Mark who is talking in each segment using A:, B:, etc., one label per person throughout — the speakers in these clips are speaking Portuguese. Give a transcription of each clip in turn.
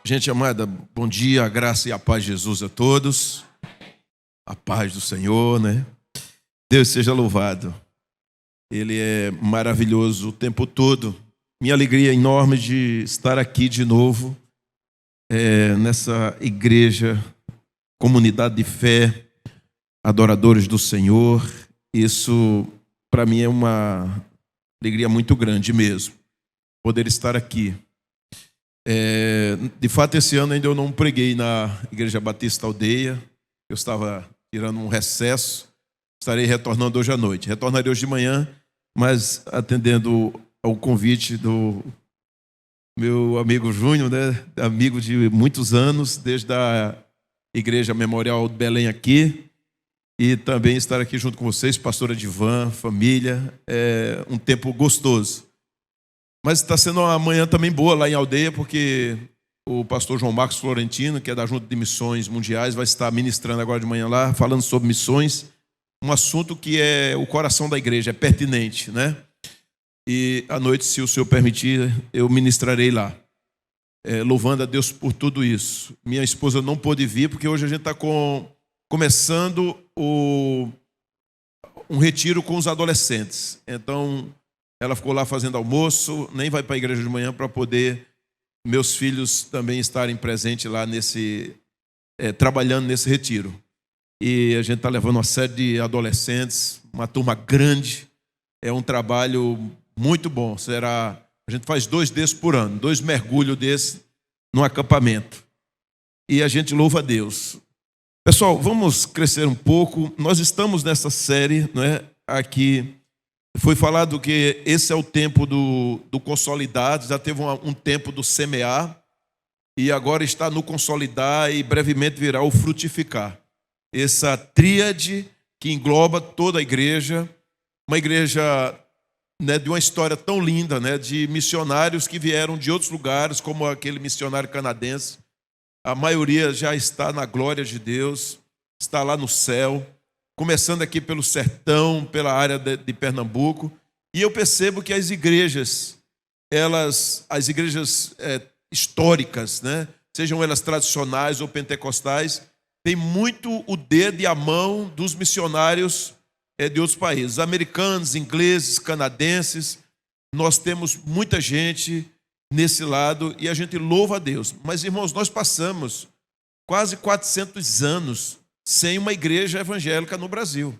A: Gente amada, bom dia, a graça e a paz de Jesus a todos. A paz do Senhor, né? Deus seja louvado. Ele é maravilhoso o tempo todo. Minha alegria é enorme de estar aqui de novo, nessa igreja, comunidade de fé, adoradores do Senhor. Isso, para mim, é uma alegria muito grande mesmo, poder estar aqui. De fato, esse ano ainda eu não preguei na Igreja Batista Aldeia. Eu estava tirando um recesso. Estarei retornando hoje à noite. Retornarei hoje de manhã, mas atendendo ao convite do meu amigo Júnior, né? Amigo de muitos anos, desde a Igreja Memorial de Belém aqui. E também estar aqui junto com vocês, pastora Divan, família. É um tempo gostoso. Mas está sendo uma manhã também boa lá em Aldeia, porque o pastor João Marcos Florentino, que é da Junta de Missões Mundiais, vai estar ministrando agora de manhã lá, falando sobre missões, um assunto que é o coração da igreja, é pertinente, né? E à noite, se o Senhor permitir, eu ministrarei lá, louvando a Deus por tudo isso. Minha esposa não pôde vir, porque hoje a gente está começando um retiro com os adolescentes. Então, ela ficou lá fazendo almoço, nem vai para a igreja de manhã para poder meus filhos também estarem presentes lá trabalhando nesse retiro. E a gente está levando uma série de adolescentes, uma turma grande. É um trabalho muito bom. A gente faz 2 desses por ano, 2 mergulhos desses no acampamento. E a gente louva a Deus. Pessoal, vamos crescer um pouco. Nós estamos nessa série, não é? Aqui foi falado que esse é o tempo do consolidado, já teve um tempo do semear, e agora está no consolidar e brevemente virá o frutificar. Essa tríade que engloba toda a igreja, uma igreja, né, de uma história tão linda, né, de missionários que vieram de outros lugares, como aquele missionário canadense. A maioria já está na glória de Deus, está lá no céu. Começando aqui pelo sertão, pela área de Pernambuco, e eu percebo que as igrejas, as igrejas históricas, né, sejam elas tradicionais ou pentecostais, têm muito o dedo e a mão dos missionários de outros países, americanos, ingleses, canadenses. Nós temos muita gente nesse lado e a gente louva a Deus. Mas, irmãos, nós passamos quase 400 anos sem uma igreja evangélica no Brasil.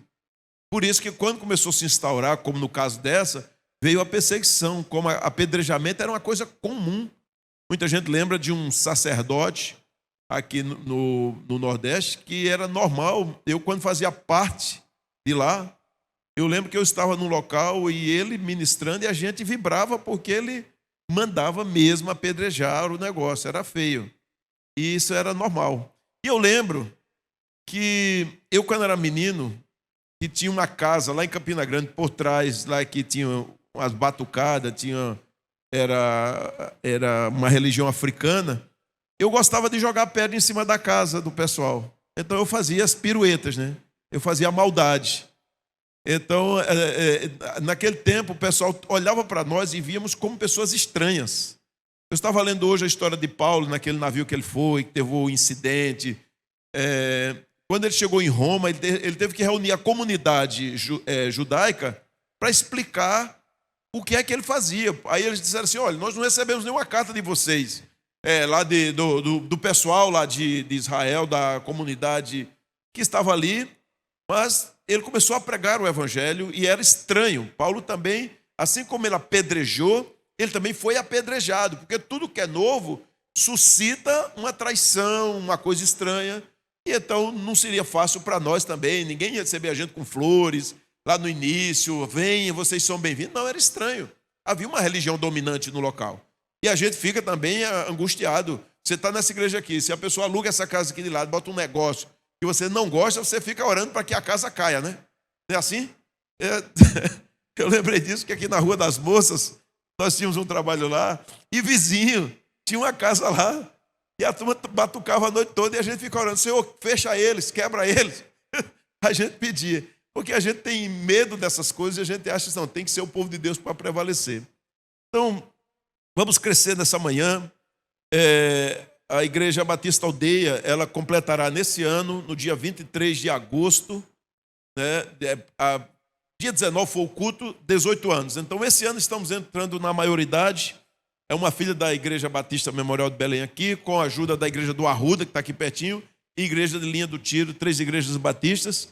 A: Por isso que quando começou a se instaurar, como no caso dessa, veio a perseguição, como apedrejamento era uma coisa comum. Muita gente lembra de um sacerdote aqui no Nordeste, que era normal. Eu, quando fazia parte de lá, eu lembro que eu estava num local e ele ministrando e a gente vibrava porque ele mandava mesmo apedrejar o negócio, era feio. E isso era normal. E eu lembro que eu, quando era menino, que tinha uma casa lá em Campina Grande, por trás, lá que tinha umas batucadas, era uma religião africana, eu gostava de jogar pedra em cima da casa do pessoal. Então eu fazia as piruetas, né? Eu fazia a maldade. Então, naquele tempo, o pessoal olhava para nós e víamos como pessoas estranhas. Eu estava lendo hoje a história de Paulo, naquele navio que ele foi, que teve o incidente. Quando ele chegou em Roma, ele teve que reunir a comunidade judaica para explicar o que é que ele fazia. Aí eles disseram assim: olha, nós não recebemos nenhuma carta de vocês, lá do pessoal lá de Israel, da comunidade que estava ali, mas ele começou a pregar o evangelho e era estranho. Paulo também, assim como ele apedrejou, ele também foi apedrejado, porque tudo que é novo suscita uma traição, uma coisa estranha. E então não seria fácil para nós também, ninguém ia receber a gente com flores, lá no início, venham, vocês são bem-vindos. Não, era estranho. Havia uma religião dominante no local. E a gente fica também angustiado. Você está nessa igreja aqui, se a pessoa aluga essa casa aqui de lado, bota um negócio que você não gosta, você fica orando para que a casa caia, né? Não é assim? Eu lembrei disso, que aqui na Rua das Moças, nós tínhamos um trabalho lá, e vizinho, tinha uma casa lá, e a turma batucava a noite toda e a gente fica orando: Senhor, fecha eles, quebra eles. A gente pedia, porque a gente tem medo dessas coisas e a gente acha que não, tem que ser o povo de Deus para prevalecer. Então, vamos crescer nessa manhã. a Igreja Batista Aldeia, ela completará nesse ano, no dia 23 de agosto, né, dia 19 foi o culto, 18 anos. Então, esse ano estamos entrando na maioridade. É uma filha da Igreja Batista Memorial de Belém aqui, com a ajuda da Igreja do Arruda, que está aqui pertinho, e Igreja de Linha do Tiro, 3 igrejas batistas.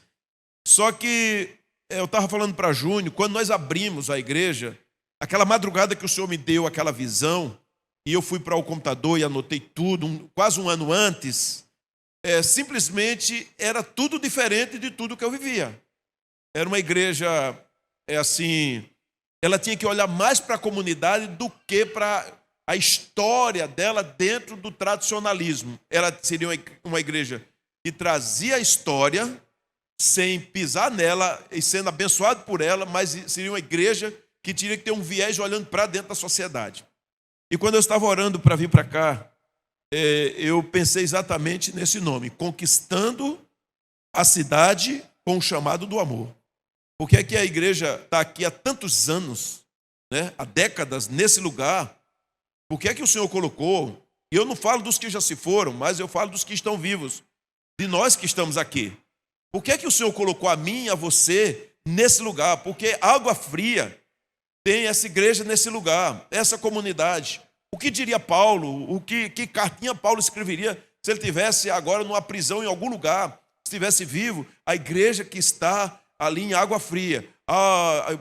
A: Só que eu estava falando para Júnior, quando nós abrimos a igreja, aquela madrugada que o Senhor me deu aquela visão, e eu fui para o computador e anotei tudo, quase um ano antes, simplesmente era tudo diferente de tudo que eu vivia. Era uma igreja, assim, ela tinha que olhar mais para a comunidade do que para a história dela dentro do tradicionalismo. Ela seria uma igreja que trazia a história sem pisar nela e sendo abençoado por ela, mas seria uma igreja que teria que ter um viés olhando para dentro da sociedade. E quando eu estava orando para vir para cá, eu pensei exatamente nesse nome, Conquistando a Cidade com o Chamado do Amor. Porque é que a igreja está aqui há tantos anos, né, há décadas, nesse lugar? Por que é que o Senhor colocou? E eu não falo dos que já se foram, mas eu falo dos que estão vivos, de nós que estamos aqui. Por que é que o Senhor colocou a mim e a você nesse lugar? Porque Água Fria tem essa igreja nesse lugar, essa comunidade. O que diria Paulo? Que cartinha Paulo escreveria se ele estivesse agora numa prisão em algum lugar, se estivesse vivo? A igreja que está ali em Água Fria.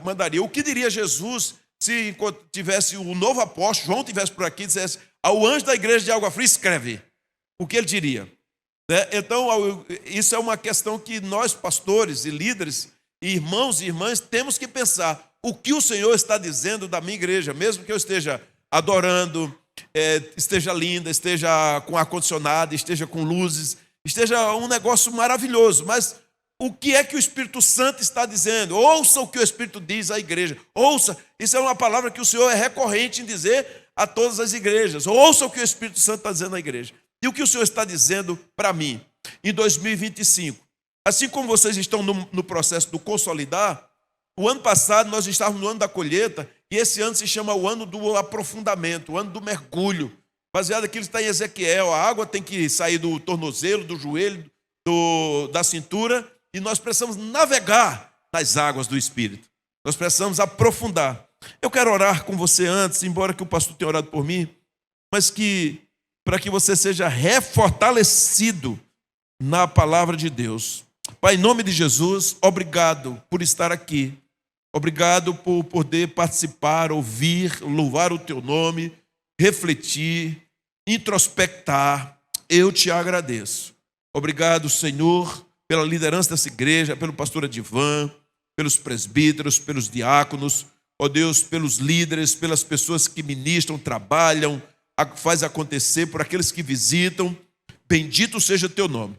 A: Mandaria. O que diria Jesus se tivesse o novo apóstolo, João estivesse por aqui e dissesse ao anjo da igreja de Água Fria, escreve? O que ele diria? Então, isso é uma questão que nós, pastores e líderes, irmãos e irmãs, temos que pensar. O que o Senhor está dizendo da minha igreja, mesmo que eu esteja adorando, esteja linda, esteja com ar-condicionado, esteja com luzes, esteja um negócio maravilhoso, mas o que é que o Espírito Santo está dizendo? Ouça o que o Espírito diz à igreja. Ouça, isso é uma palavra que o Senhor é recorrente em dizer a todas as igrejas. Ouça o que o Espírito Santo está dizendo à igreja. E o que o Senhor está dizendo para mim em 2025? Assim como vocês estão no processo do consolidar, o ano passado nós estávamos no ano da colheita, e esse ano se chama o ano do aprofundamento, o ano do mergulho. Baseado naquilo que está em Ezequiel, a água tem que sair do tornozelo, do joelho, da cintura, e nós precisamos navegar nas águas do Espírito. Nós precisamos aprofundar. Eu quero orar com você antes, embora que o pastor tenha orado por mim, mas para que você seja refortalecido na palavra de Deus. Pai, em nome de Jesus, obrigado por estar aqui. Obrigado por poder participar, ouvir, louvar o teu nome, refletir, introspectar. Eu te agradeço. Obrigado, Senhor, pela liderança dessa igreja, pelo pastor Adivan, pelos presbíteros, pelos diáconos, ó Deus, pelos líderes, pelas pessoas que ministram, trabalham, faz acontecer, por aqueles que visitam. Bendito seja o teu nome.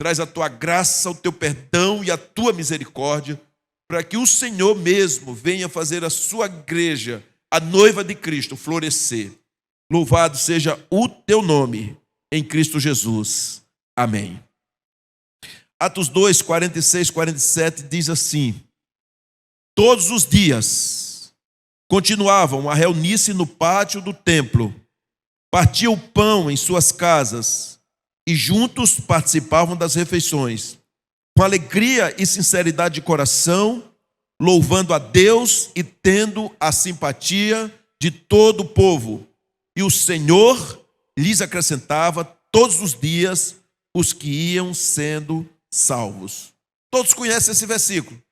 A: Traz a tua graça, o teu perdão e a tua misericórdia, para que o Senhor mesmo venha fazer a sua igreja, a noiva de Cristo, florescer. Louvado seja o teu nome, em Cristo Jesus. Amém. Atos 2, 46, 47 diz assim: todos os dias continuavam a reunir-se no pátio do templo, partiam o pão em suas casas e juntos participavam das refeições, com alegria e sinceridade de coração, louvando a Deus e tendo a simpatia de todo o povo. E o Senhor lhes acrescentava todos os dias os que iam sendo salvos. Todos conhecem esse versículo.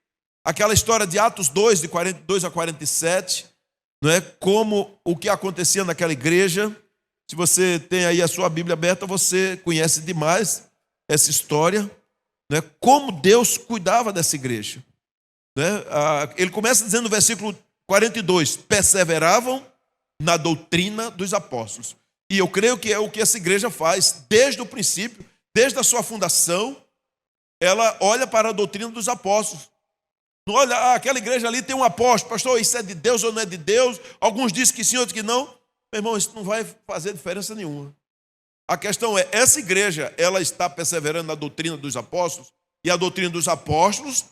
A: Aquela história de Atos 2, de 42 a 47, não é? Como o que acontecia naquela igreja. Se você tem aí a sua Bíblia aberta, você conhece demais essa história, não é? Como Deus cuidava dessa igreja. Não é? Ele começa dizendo no versículo 42, perseveravam na doutrina dos apóstolos. E eu creio que é o que essa igreja faz desde o princípio, desde a sua fundação. Ela olha para a doutrina dos apóstolos. Não olha, aquela igreja ali tem um apóstolo, pastor, isso é de Deus ou não é de Deus? Alguns dizem que sim, outros que não. Meu irmão, isso não vai fazer diferença nenhuma. A questão é, essa igreja, ela está perseverando na doutrina dos apóstolos, e a doutrina dos apóstolos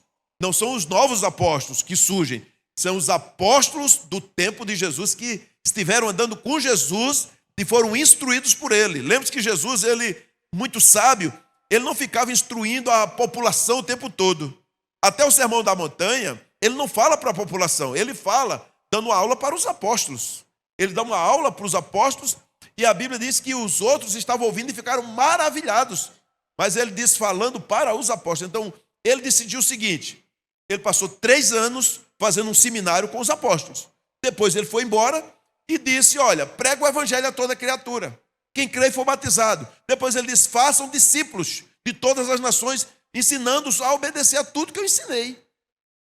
A: não são os novos apóstolos que surgem, são os apóstolos do tempo de Jesus que estiveram andando com Jesus e foram instruídos por ele. Lembre-se que Jesus, ele, muito sábio, ele não ficava instruindo a população o tempo todo. Até o Sermão da Montanha, ele não fala para a população, ele fala dando aula para os apóstolos. Ele dá uma aula para os apóstolos e a Bíblia diz que os outros estavam ouvindo e ficaram maravilhados. Mas ele diz falando para os apóstolos. Então, ele decidiu o seguinte, ele passou 3 anos fazendo um seminário com os apóstolos. Depois ele foi embora e disse, olha, prega o evangelho a toda criatura. Quem crê e for batizado. Depois ele diz, façam discípulos de todas as nações, ensinando-os a obedecer a tudo que eu ensinei.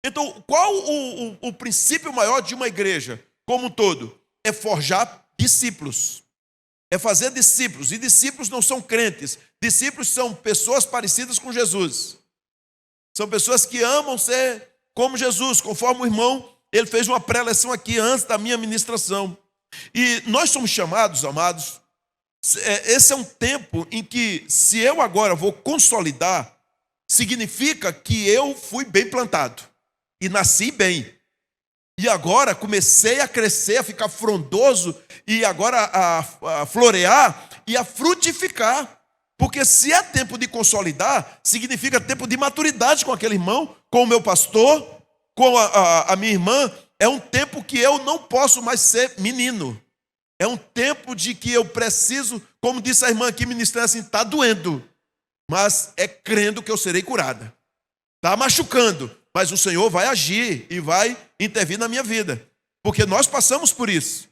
A: Então, qual o princípio maior de uma igreja como um todo? É forjar discípulos. É fazer discípulos. E discípulos não são crentes. Discípulos são pessoas parecidas com Jesus. São pessoas que amam ser como Jesus, conforme o irmão, ele fez uma pré-leção aqui antes da minha ministração. E nós somos chamados, amados, esse é um tempo em que, se eu agora vou consolidar, significa que eu fui bem plantado e nasci bem. E agora comecei a crescer, a ficar frondoso e agora a florear e a frutificar. Porque se é tempo de consolidar, significa tempo de maturidade com aquele irmão, com o meu pastor, com a minha irmã. É um tempo que eu não posso mais ser menino. É um tempo de que eu preciso, como disse a irmã aqui ministrando assim, está doendo, mas é crendo que eu serei curada. Está machucando, mas o Senhor vai agir e vai intervir na minha vida, porque nós passamos por isso.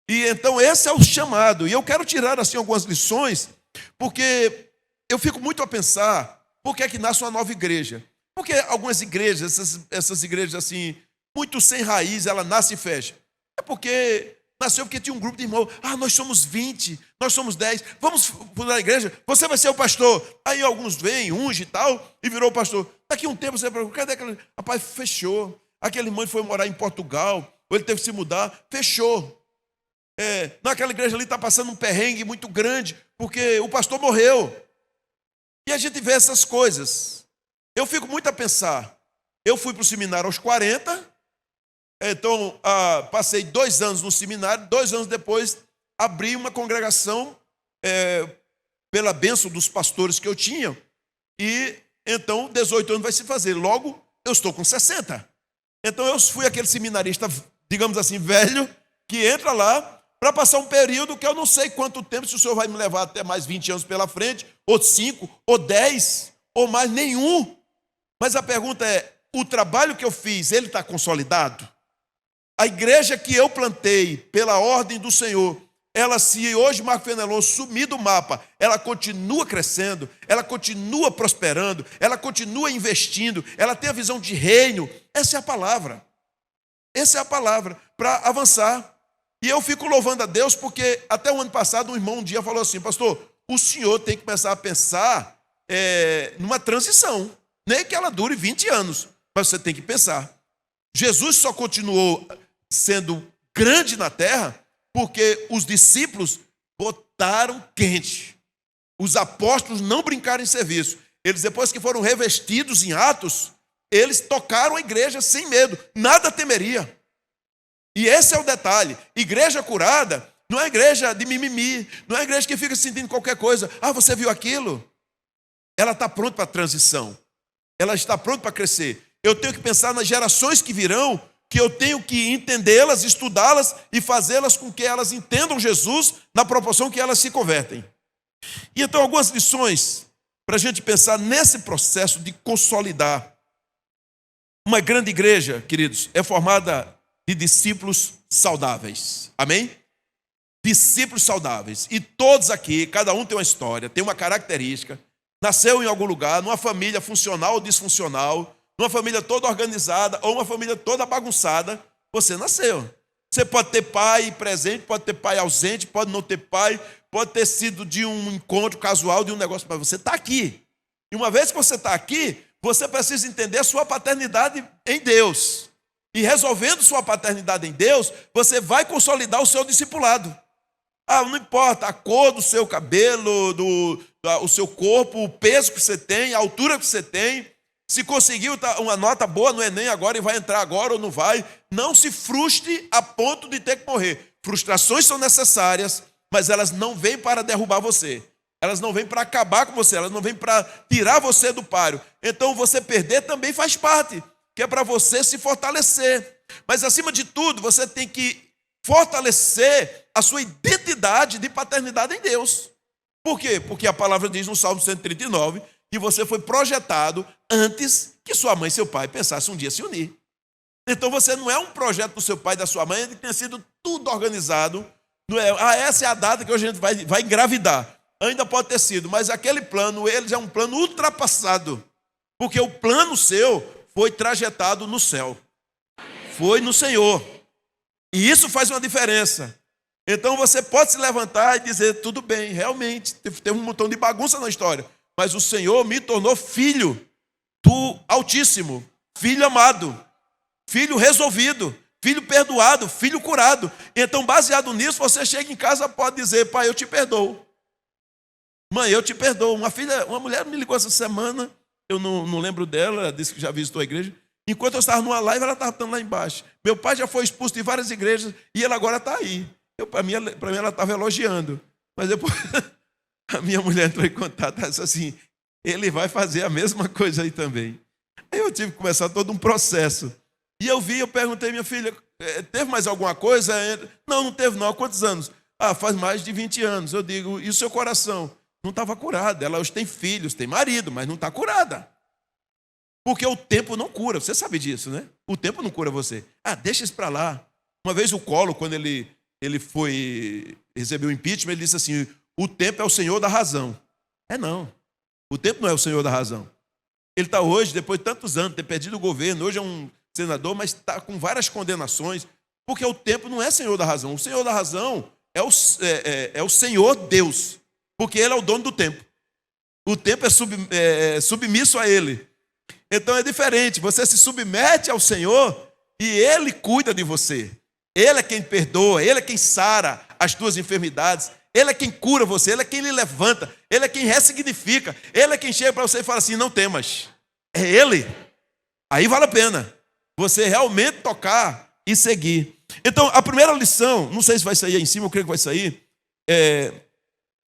A: E então esse é o chamado. E eu quero tirar assim algumas lições, porque eu fico muito a pensar, por que é que nasce uma nova igreja? Porque algumas igrejas, essas igrejas assim, muito sem raiz, ela nasce e fecha. É porque nasceu porque tinha um grupo de irmãos. Nós somos 20, nós somos 10, vamos fundar a igreja, você vai ser o pastor. Aí alguns vêm, unge e tal, e virou pastor. Daqui a um tempo você pergunta, cadê aquele? Rapaz, fechou. Aquele irmão foi morar em Portugal, ou ele teve que se mudar, fechou. Naquela igreja ali está passando um perrengue muito grande, porque o pastor morreu. E a gente vê essas coisas. Eu fico muito a pensar. Eu fui para o seminário aos 40, então passei 2 anos no seminário, 2 anos depois abri uma congregação pela bênção dos pastores que eu tinha, e então 18 anos vai se fazer. Logo, eu estou com 60. Então eu fui aquele seminarista, digamos assim, velho, que entra lá para passar um período que eu não sei quanto tempo, se o senhor vai me levar até mais 20 anos pela frente, ou 5, ou 10, ou mais nenhum. Mas a pergunta é, o trabalho que eu fiz, ele está consolidado? A igreja que eu plantei pela ordem do Senhor, ela, se hoje Marco Fenelon sumir do mapa, ela continua crescendo, ela continua prosperando, ela continua investindo, ela tem a visão de reino. Essa é a palavra. Essa é a palavra para avançar. E eu fico louvando a Deus porque até o ano passado um irmão um dia falou assim, pastor, o senhor tem que começar a pensar numa transição, nem que ela dure 20 anos, mas você tem que pensar. Jesus só continuou sendo grande na terra porque os discípulos botaram quente. Os apóstolos não brincaram em serviço. Eles, depois que foram revestidos em Atos, eles tocaram a igreja sem medo, nada temeria. E esse é o detalhe. Igreja curada não é igreja de mimimi, não é igreja que fica sentindo qualquer coisa. Você viu aquilo? Ela está pronta para a transição. Ela está pronta para crescer. Eu tenho que pensar nas gerações que virão, que eu tenho que entendê-las, estudá-las e fazê-las com que elas entendam Jesus na proporção que elas se convertem. E então algumas lições para a gente pensar nesse processo de consolidar. Uma grande igreja, queridos, é formada de discípulos saudáveis. Amém? Discípulos saudáveis. E todos aqui, cada um tem uma história, tem uma característica. Nasceu em algum lugar, numa família funcional ou disfuncional, numa família toda organizada ou uma família toda bagunçada, você nasceu. Você pode ter pai presente, pode ter pai ausente, pode não ter pai, pode ter sido de um encontro casual, de um negócio, mas você está aqui. E uma vez que você está aqui, você precisa entender a sua paternidade em Deus. E resolvendo sua paternidade em Deus, você vai consolidar o seu discipulado. Não importa a cor do seu cabelo, o seu corpo, o peso que você tem, a altura que você tem. Se conseguiu uma nota boa no Enem agora e vai entrar agora ou não vai, não se frustre a ponto de ter que morrer. Frustrações são necessárias, mas elas não vêm para derrubar você. Elas não vêm para acabar com você, elas não vêm para tirar você do páreo. Então você perder também faz parte, que é para você se fortalecer. Mas acima de tudo, você tem que fortalecer a sua identidade de paternidade em Deus. Por quê? Porque a palavra diz no Salmo 139 que você foi projetado antes que sua mãe e seu pai pensassem um dia se unir. Então você não é um projeto do seu pai e da sua mãe, que tenha sido tudo organizado. Não é, essa é a data que hoje a gente vai engravidar. Ainda pode ter sido, mas aquele plano, ele é um plano ultrapassado. Porque o plano seu foi trajetado no céu. Foi no Senhor. E isso faz uma diferença. Então você pode se levantar e dizer, tudo bem, realmente, teve um montão de bagunça na história, mas o Senhor me tornou filho do Altíssimo, filho amado, filho resolvido, filho perdoado, filho curado. Então, baseado nisso, você chega em casa e pode dizer, pai, eu te perdoo. Mãe, eu te perdoo. Uma mulher me ligou essa semana, eu não lembro dela, ela disse que já visitou a igreja. Enquanto eu estava numa live, ela estava estando lá embaixo. Meu pai já foi expulso de várias igrejas e ele agora está aí. Para mim, ela estava elogiando. Mas depois a minha mulher entrou em contato e disse assim, ele vai fazer a mesma coisa aí também. Aí eu tive que começar todo um processo. E eu perguntei, minha filha, teve mais alguma coisa? Não teve não. Há quantos anos? Faz mais de 20 anos. Eu digo, e o seu coração? Não estava curado. Ela hoje tem filhos, tem marido, mas não está curada. Porque o tempo não cura. Você sabe disso, né? O tempo não cura você. Deixa isso para lá. Uma vez o Collor, quando ele recebeu o impeachment, ele disse assim, o tempo é o senhor da razão. Não. O tempo não é o senhor da razão. Ele está hoje, depois de tantos anos, ter perdido o governo, hoje é um senador, mas está com várias condenações, porque o tempo não é senhor da razão. O senhor da razão é o Senhor Deus, porque ele é o dono do tempo. O tempo é submisso a ele. Então é diferente, você se submete ao Senhor e ele cuida de você. Ele é quem perdoa, ele é quem sara as tuas enfermidades, ele é quem cura você, ele é quem lhe levanta, ele é quem ressignifica, ele é quem chega para você e fala assim, não temas. É ele. Aí vale a pena você realmente tocar e seguir. Então, a primeira lição, não sei se vai sair aí em cima, eu creio que vai sair,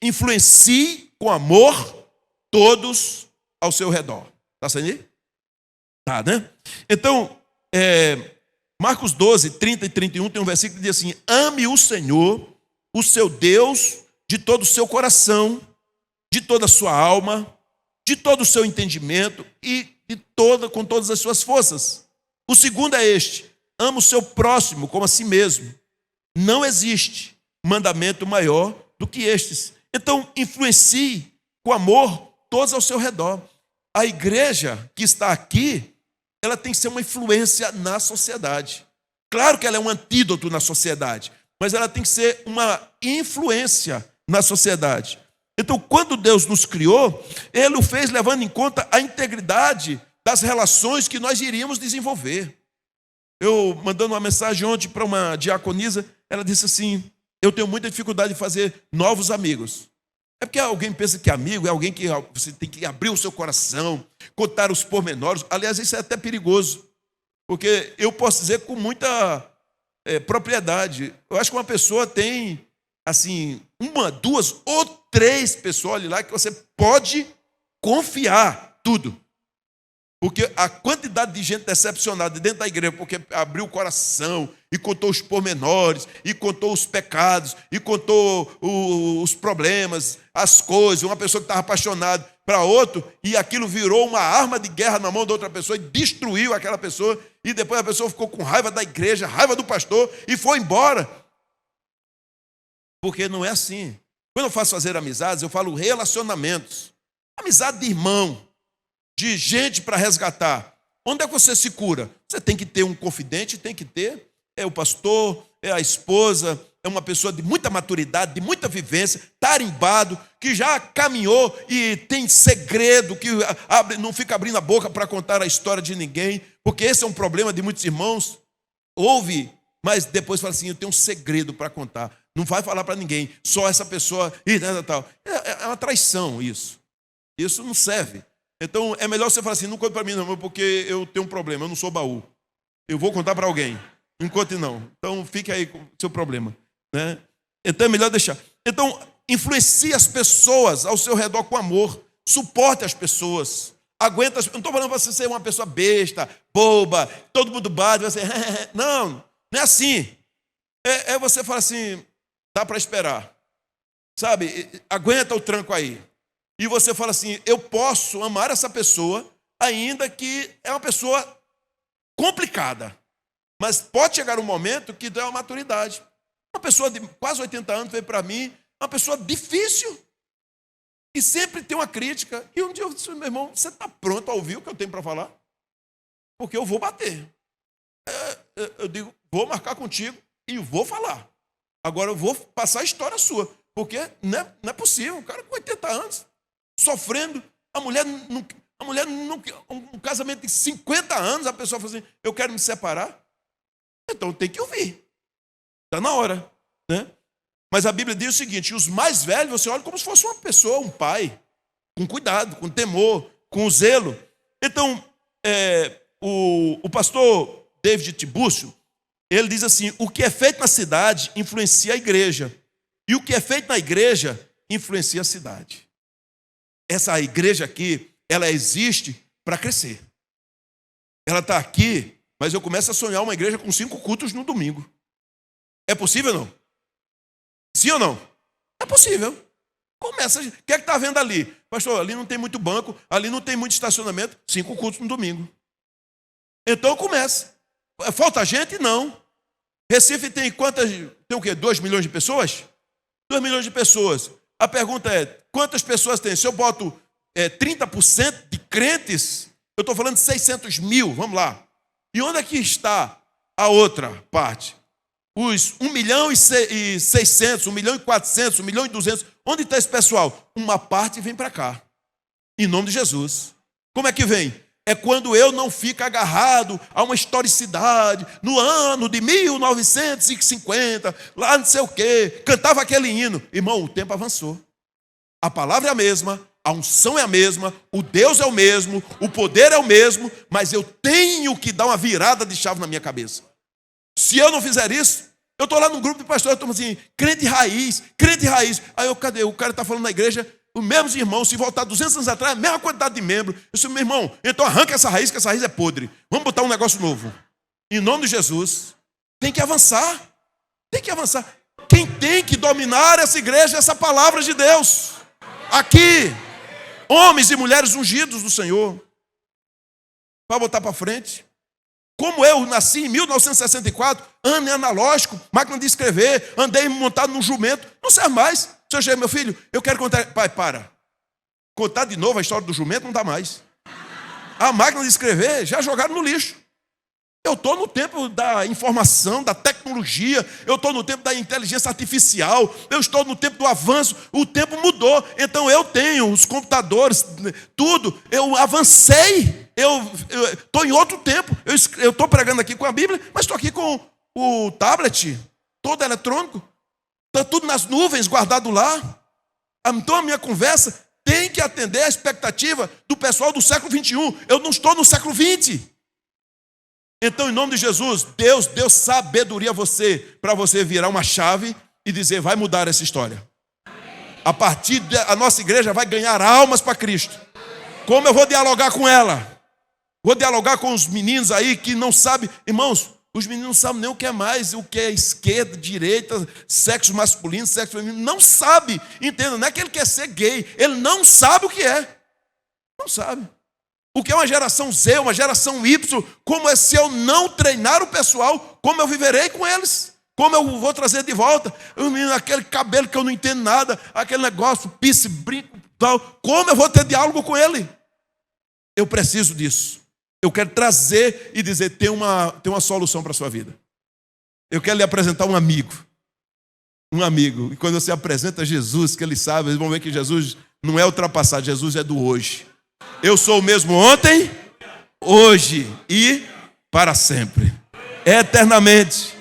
A: influencie com amor todos ao seu redor. Está saindo aí? Tá, né? Então, Marcos 12, 30 e 31 tem um versículo que diz assim, ame o Senhor, o seu Deus, de todo o seu coração, de toda a sua alma, de todo o seu entendimento e com todas as suas forças. O segundo é este, ama o seu próximo como a si mesmo. Não existe mandamento maior do que estes. Então, influencie com amor todos ao seu redor. A igreja que está aqui, ela tem que ser uma influência na sociedade. Claro que ela é um antídoto na sociedade, mas ela tem que ser uma influência na sociedade. Então, quando Deus nos criou, Ele o fez levando em conta a integridade das relações que nós iríamos desenvolver. Eu, mandando uma mensagem ontem para uma diaconisa, ela disse assim, eu tenho muita dificuldade de fazer novos amigos. É porque alguém pensa que amigo é alguém que você tem que abrir o seu coração, contar os pormenores. Aliás, isso é até perigoso, porque eu posso dizer com muita propriedade. Eu acho que uma pessoa tem, assim, 1, 2 ou 3 pessoas ali lá que você pode confiar tudo. Porque a quantidade de gente decepcionada dentro da igreja, porque abriu o coração e contou os pormenores, e contou os pecados, e contou os problemas, as coisas, uma pessoa que estava apaixonada para outro, e aquilo virou uma arma de guerra na mão da outra pessoa, e destruiu aquela pessoa, e depois a pessoa ficou com raiva da igreja, raiva do pastor, e foi embora. Porque não é assim. Quando eu faço fazer amizades, eu falo relacionamentos. Amizade de irmão, de gente para resgatar. Onde é que você se cura? Você tem que ter um confidente, tem que ter. É o pastor, é a esposa, é uma pessoa de muita maturidade, de muita vivência, tarimbado, que já caminhou e tem segredo, que não fica abrindo a boca para contar a história de ninguém, porque esse é um problema de muitos irmãos. Ouve, mas depois fala assim, eu tenho um segredo para contar. Não vai falar para ninguém, só essa pessoa, e tal. É uma traição isso. Isso não serve. Então, é melhor você falar assim, não conte para mim não, porque eu tenho um problema, eu não sou baú. Eu vou contar para alguém. Não conte não. Então, fique aí com o seu problema. Né? Então, é melhor deixar. Então, influencie as pessoas ao seu redor com amor. Suporte as pessoas. Aguenta as... Não estou falando para você ser uma pessoa besta, boba, todo mundo bate, você... Não, não é assim. É você falar assim, dá para esperar. Sabe? Aguenta o tranco aí. E você fala assim, eu posso amar essa pessoa, ainda que é uma pessoa complicada. Mas pode chegar um momento que dá uma maturidade. Uma pessoa de quase 80 anos veio para mim, uma pessoa difícil, e sempre tem uma crítica. E um dia eu disse, meu irmão, você está pronto a ouvir o que eu tenho para falar? Porque eu vou bater. Eu digo, vou marcar contigo e vou falar. Agora eu vou passar a história sua. Porque não é possível, um cara com 80 anos, sofrendo, um casamento de 50 anos, a pessoa fala assim, eu quero me separar. Então tem que ouvir. Está na hora, né? Mas a Bíblia diz o seguinte, os mais velhos você olha como se fosse uma pessoa, um pai, com cuidado, com temor, com zelo. Então, o pastor David Tibúrcio, ele diz assim, o que é feito na cidade influencia a igreja, e o que é feito na igreja influencia a cidade. Essa igreja aqui, ela existe para crescer. Ela está aqui, mas eu começo a sonhar uma igreja com 5 cultos no domingo. É possível ou não? Sim ou não? É possível. Começa. O que é que está vendo ali? Pastor, ali não tem muito banco, ali não tem muito estacionamento, 5 cultos no domingo. Então começa. Falta gente? Não. Recife tem quantas? Tem o quê? 2 milhões de pessoas? 2 milhões de pessoas. A pergunta é, quantas pessoas tem? Se eu boto 30% de crentes, eu estou falando de 600 mil, vamos lá. E onde é que está a outra parte? Os 1 milhão e 600, 1 milhão e 400, 1 milhão e 200. Onde está esse pessoal? Uma parte vem para cá. Em nome de Jesus. Como é que vem? É quando eu não fico agarrado a uma historicidade. No ano de 1950, lá não sei o quê. Cantava aquele hino. Irmão, o tempo avançou. A palavra é a mesma. A unção é a mesma, o Deus é o mesmo, o poder é o mesmo, mas eu tenho que dar uma virada de chave na minha cabeça. Se eu não fizer isso, eu estou lá num grupo de pastores, eu estou assim, crente raiz. Aí eu, cadê? O cara está falando na igreja, os mesmos irmãos, se voltar 200 anos atrás, a mesma quantidade de membros. Eu disse, meu irmão, então arranca essa raiz, que essa raiz é podre. Vamos botar um negócio novo. Em nome de Jesus, tem que avançar. Tem que avançar. Quem tem que dominar essa igreja é essa palavra de Deus. Aqui. Homens e mulheres ungidos do Senhor. Para botar para frente. Como eu nasci em 1964, ano analógico, máquina de escrever, andei montado num jumento, não serve mais. Se eu chegar, meu filho, eu quero contar. Pai, para. Contar de novo a história do jumento não dá mais. A máquina de escrever já jogaram no lixo. Eu estou no tempo da informação, da tecnologia, eu estou no tempo da inteligência artificial, eu estou no tempo do avanço, o tempo mudou, então eu tenho os computadores, tudo, eu avancei, eu estou em outro tempo, eu estou pregando aqui com a Bíblia, mas estou aqui com o tablet, todo eletrônico, está tudo nas nuvens, guardado lá. Então a minha conversa tem que atender a expectativa do pessoal do século XXI, eu não estou no século XX. Então, em nome de Jesus, Deus deu sabedoria a você, para você virar uma chave e dizer, vai mudar essa história. A partir da nossa igreja vai ganhar almas para Cristo. Como eu vou dialogar com ela? Vou dialogar com os meninos aí que não sabem. Irmãos, os meninos não sabem nem o que é mais, o que é esquerda, direita, sexo masculino, sexo feminino. Não sabe, entenda, não é que ele quer ser gay, ele não sabe o que é. Não sabe. O que é uma geração Z, uma geração Y, como é se eu não treinar o pessoal, como eu viverei com eles? Como eu vou trazer de volta? Aquele cabelo que eu não entendo nada, aquele negócio, pisse, brinco, tal. Como eu vou ter diálogo com ele? Eu preciso disso. Eu quero trazer e dizer, tem uma solução para a sua vida. Eu quero lhe apresentar um amigo. Um amigo. E quando você apresenta Jesus, que ele sabe, eles vão ver que Jesus não é ultrapassado, Jesus é do hoje. Eu sou o mesmo ontem, hoje e para sempre. Eternamente.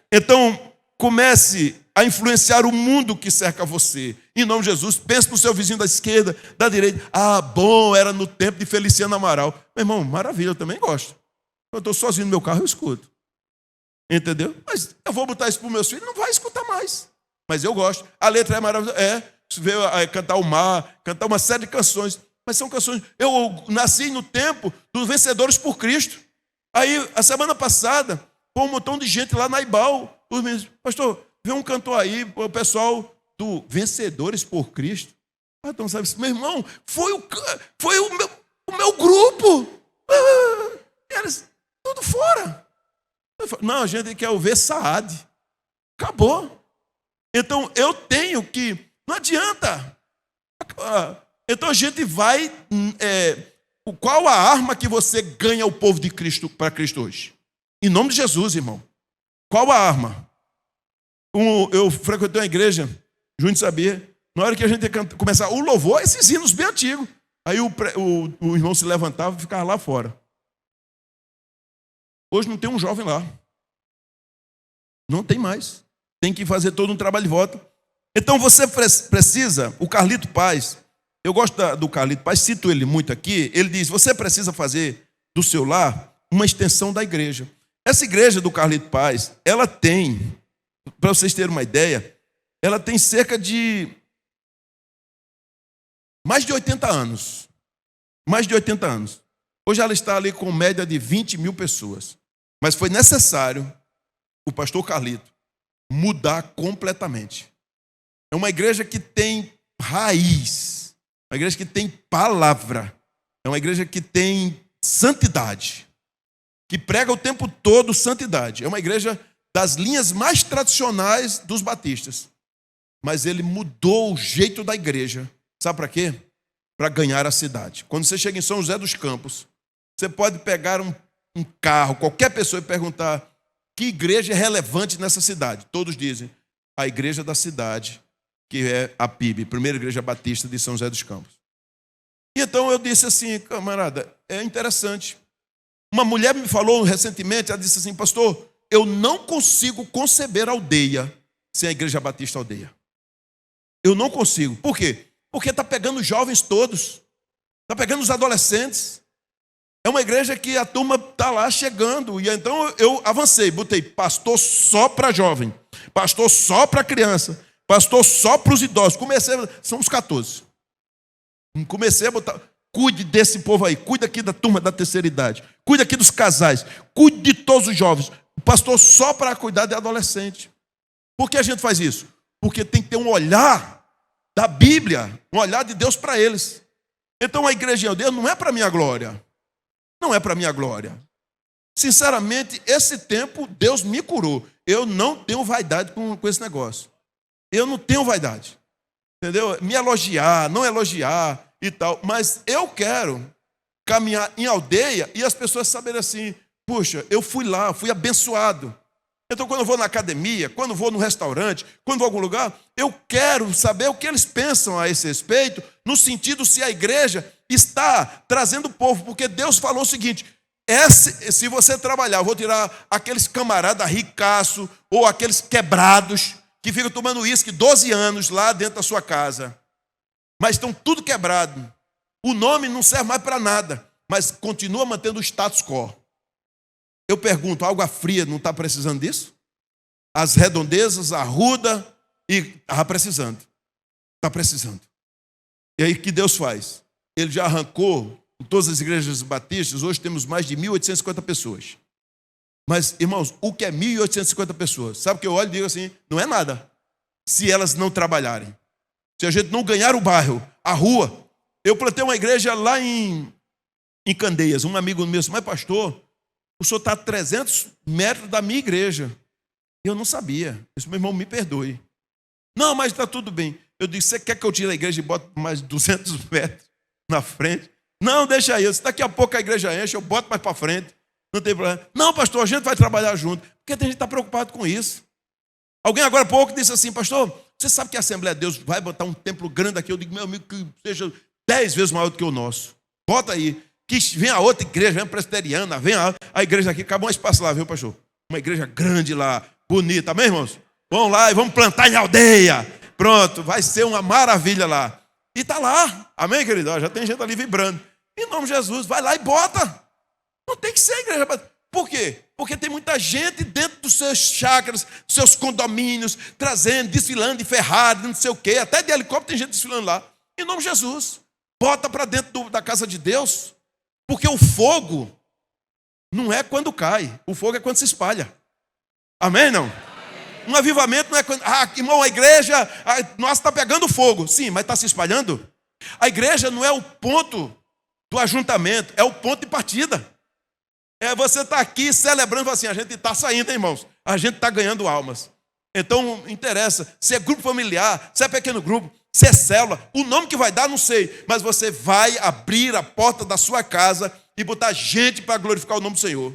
A: Então, comece a influenciar o mundo que cerca você. Em nome de Jesus, pense no seu vizinho da esquerda, da direita. Ah, bom, era no tempo de Feliciano Amaral. Meu irmão, maravilha, eu também gosto. Eu estou sozinho no meu carro, eu escuto. Entendeu? Mas eu vou botar isso para os meus filhos, não vai escutar mais. mas eu gosto. A letra é maravilhosa. Você vê cantar o mar, cantar uma série de canções. Mas são canções... Eu nasci no tempo dos vencedores por Cristo. Aí, a semana passada, foi um montão de gente lá na Ibal. Pastor, vê um cantor aí, o pessoal do Vencedores por Cristo. Então, sabe, meu irmão, foi o meu grupo. Eles tudo fora. Não, a gente quer ouvir Saad. Acabou. Então, eu tenho que... Não adianta. Então, a gente vai... Qual a arma que você ganha o povo de Cristo para Cristo hoje? Em nome de Jesus, irmão. Qual a arma? Eu frequentei uma igreja, Júnior sabia, na hora que a gente ia começar o louvor, esses hinos bem antigos. Aí o irmão se levantava e ficava lá fora. Hoje não tem um jovem lá. Não tem mais. Tem que fazer todo um trabalho de volta. Então você precisa, o Carlito Paz, eu gosto do Carlito Paz, cito ele muito aqui, ele diz, você precisa fazer do seu lar uma extensão da igreja. Essa igreja do Carlito Paz, ela tem, para vocês terem uma ideia, ela tem cerca de mais de 80 anos. Mais de 80 anos. Hoje ela está ali com média de 20 mil pessoas. Mas foi necessário o pastor Carlito mudar completamente. É uma igreja que tem raiz. Uma igreja que tem palavra. É uma igreja que tem santidade. Que prega o tempo todo santidade. É uma igreja das linhas mais tradicionais dos batistas. Mas ele mudou o jeito da igreja. Sabe para quê? Para ganhar a cidade. Quando você chega em São José dos Campos, você pode pegar um carro, qualquer pessoa, e perguntar que igreja é relevante nessa cidade. Todos dizem, a igreja da cidade, que é a PIB, Primeira Igreja Batista de São José dos Campos. E então eu disse assim, camarada, é interessante. Uma mulher me falou recentemente, ela disse assim, pastor, eu não consigo conceber aldeia sem a Igreja Batista Aldeia. Eu não consigo. Por quê? Porque está pegando os jovens todos. Está pegando os adolescentes. É uma igreja que a turma está lá chegando. E então eu avancei, botei pastor só para jovem, pastor só para criança, pastor só para os idosos. São os 14. Comecei a botar, cuide desse povo aí, cuide aqui da turma da terceira idade, cuide aqui dos casais, cuide de todos os jovens. O pastor só para cuidar de adolescente. Por que a gente faz isso? Porque tem que ter um olhar da Bíblia, um olhar de Deus para eles. Então a igreja em aldeia não é para minha glória. Não é para minha glória. Sinceramente, esse tempo Deus me curou. Eu não tenho vaidade com esse negócio. Eu não tenho vaidade. Entendeu? Me elogiar, não elogiar e tal. Mas eu quero caminhar em aldeia e as pessoas saberem assim, puxa, eu fui lá, fui abençoado. Então, quando eu vou na academia, quando eu vou no restaurante, quando eu vou a algum lugar, eu quero saber o que eles pensam a esse respeito, no sentido se a igreja está trazendo o povo, porque Deus falou o seguinte, se você trabalhar, eu vou tirar aqueles camaradas ricaços ou aqueles quebrados que ficam tomando uísque 12 anos lá dentro da sua casa, mas estão tudo quebrado. O nome não serve mais para nada, mas continua mantendo o status quo. Eu pergunto, a Água Fria não está precisando disso? As Redondezas, a Arruda, e estava precisando. Está precisando. E aí o que Deus faz? Ele já arrancou em todas as igrejas batistas, hoje temos mais de 1.850 pessoas. Mas, irmãos, o que é 1.850 pessoas? Sabe o que eu olho e digo assim, não é nada. Se elas não trabalharem. Se a gente não ganhar o bairro, a rua. Eu plantei uma igreja lá em Candeias. Um amigo meu disse, mas pastor, o senhor está a 300 metros da minha igreja. Eu não sabia. Esse meu irmão me perdoe. Não, mas está tudo bem. Eu disse, você quer que eu tire a igreja e bote mais 200 metros na frente? Não, deixa aí. Se daqui a pouco a igreja enche, eu boto mais para frente. Não tem problema. Não, pastor, a gente vai trabalhar junto. Porque tem gente que está preocupado com isso. Alguém agora há pouco disse assim, pastor, você sabe que a Assembleia de Deus vai botar um templo grande aqui? Eu digo, meu amigo, que seja 10 vezes maior do que o nosso. Bota aí. Que vem a outra igreja, vem a presbiteriana, vem a igreja aqui, acabou um espaço lá, viu, pastor? Uma igreja grande lá, bonita, amém, irmãos? Vamos lá e vamos plantar em aldeia. Pronto, vai ser uma maravilha lá. E está lá, amém, querido? Já tem gente ali vibrando. Em nome de Jesus, vai lá e bota. Não tem que ser igreja. Por quê? Porque tem muita gente dentro seus chácaras, dos seus condomínios, trazendo, desfilando de Ferrari, não sei o quê, até de helicóptero tem gente desfilando lá. Em nome de Jesus, bota para dentro da casa de Deus, porque o fogo não é quando cai, o fogo é quando se espalha. Amém, não? Um avivamento não é quando, irmão, a igreja, nossa, está pegando fogo. Sim, mas está se espalhando. A igreja não é o ponto do ajuntamento, é o ponto de partida. É você estar aqui celebrando, assim, a gente está saindo, hein, irmãos? A gente está ganhando almas. Então, interessa, se é grupo familiar, se é pequeno grupo, se é célula, o nome que vai dar, não sei, mas você vai abrir a porta da sua casa e botar gente para glorificar o nome do Senhor.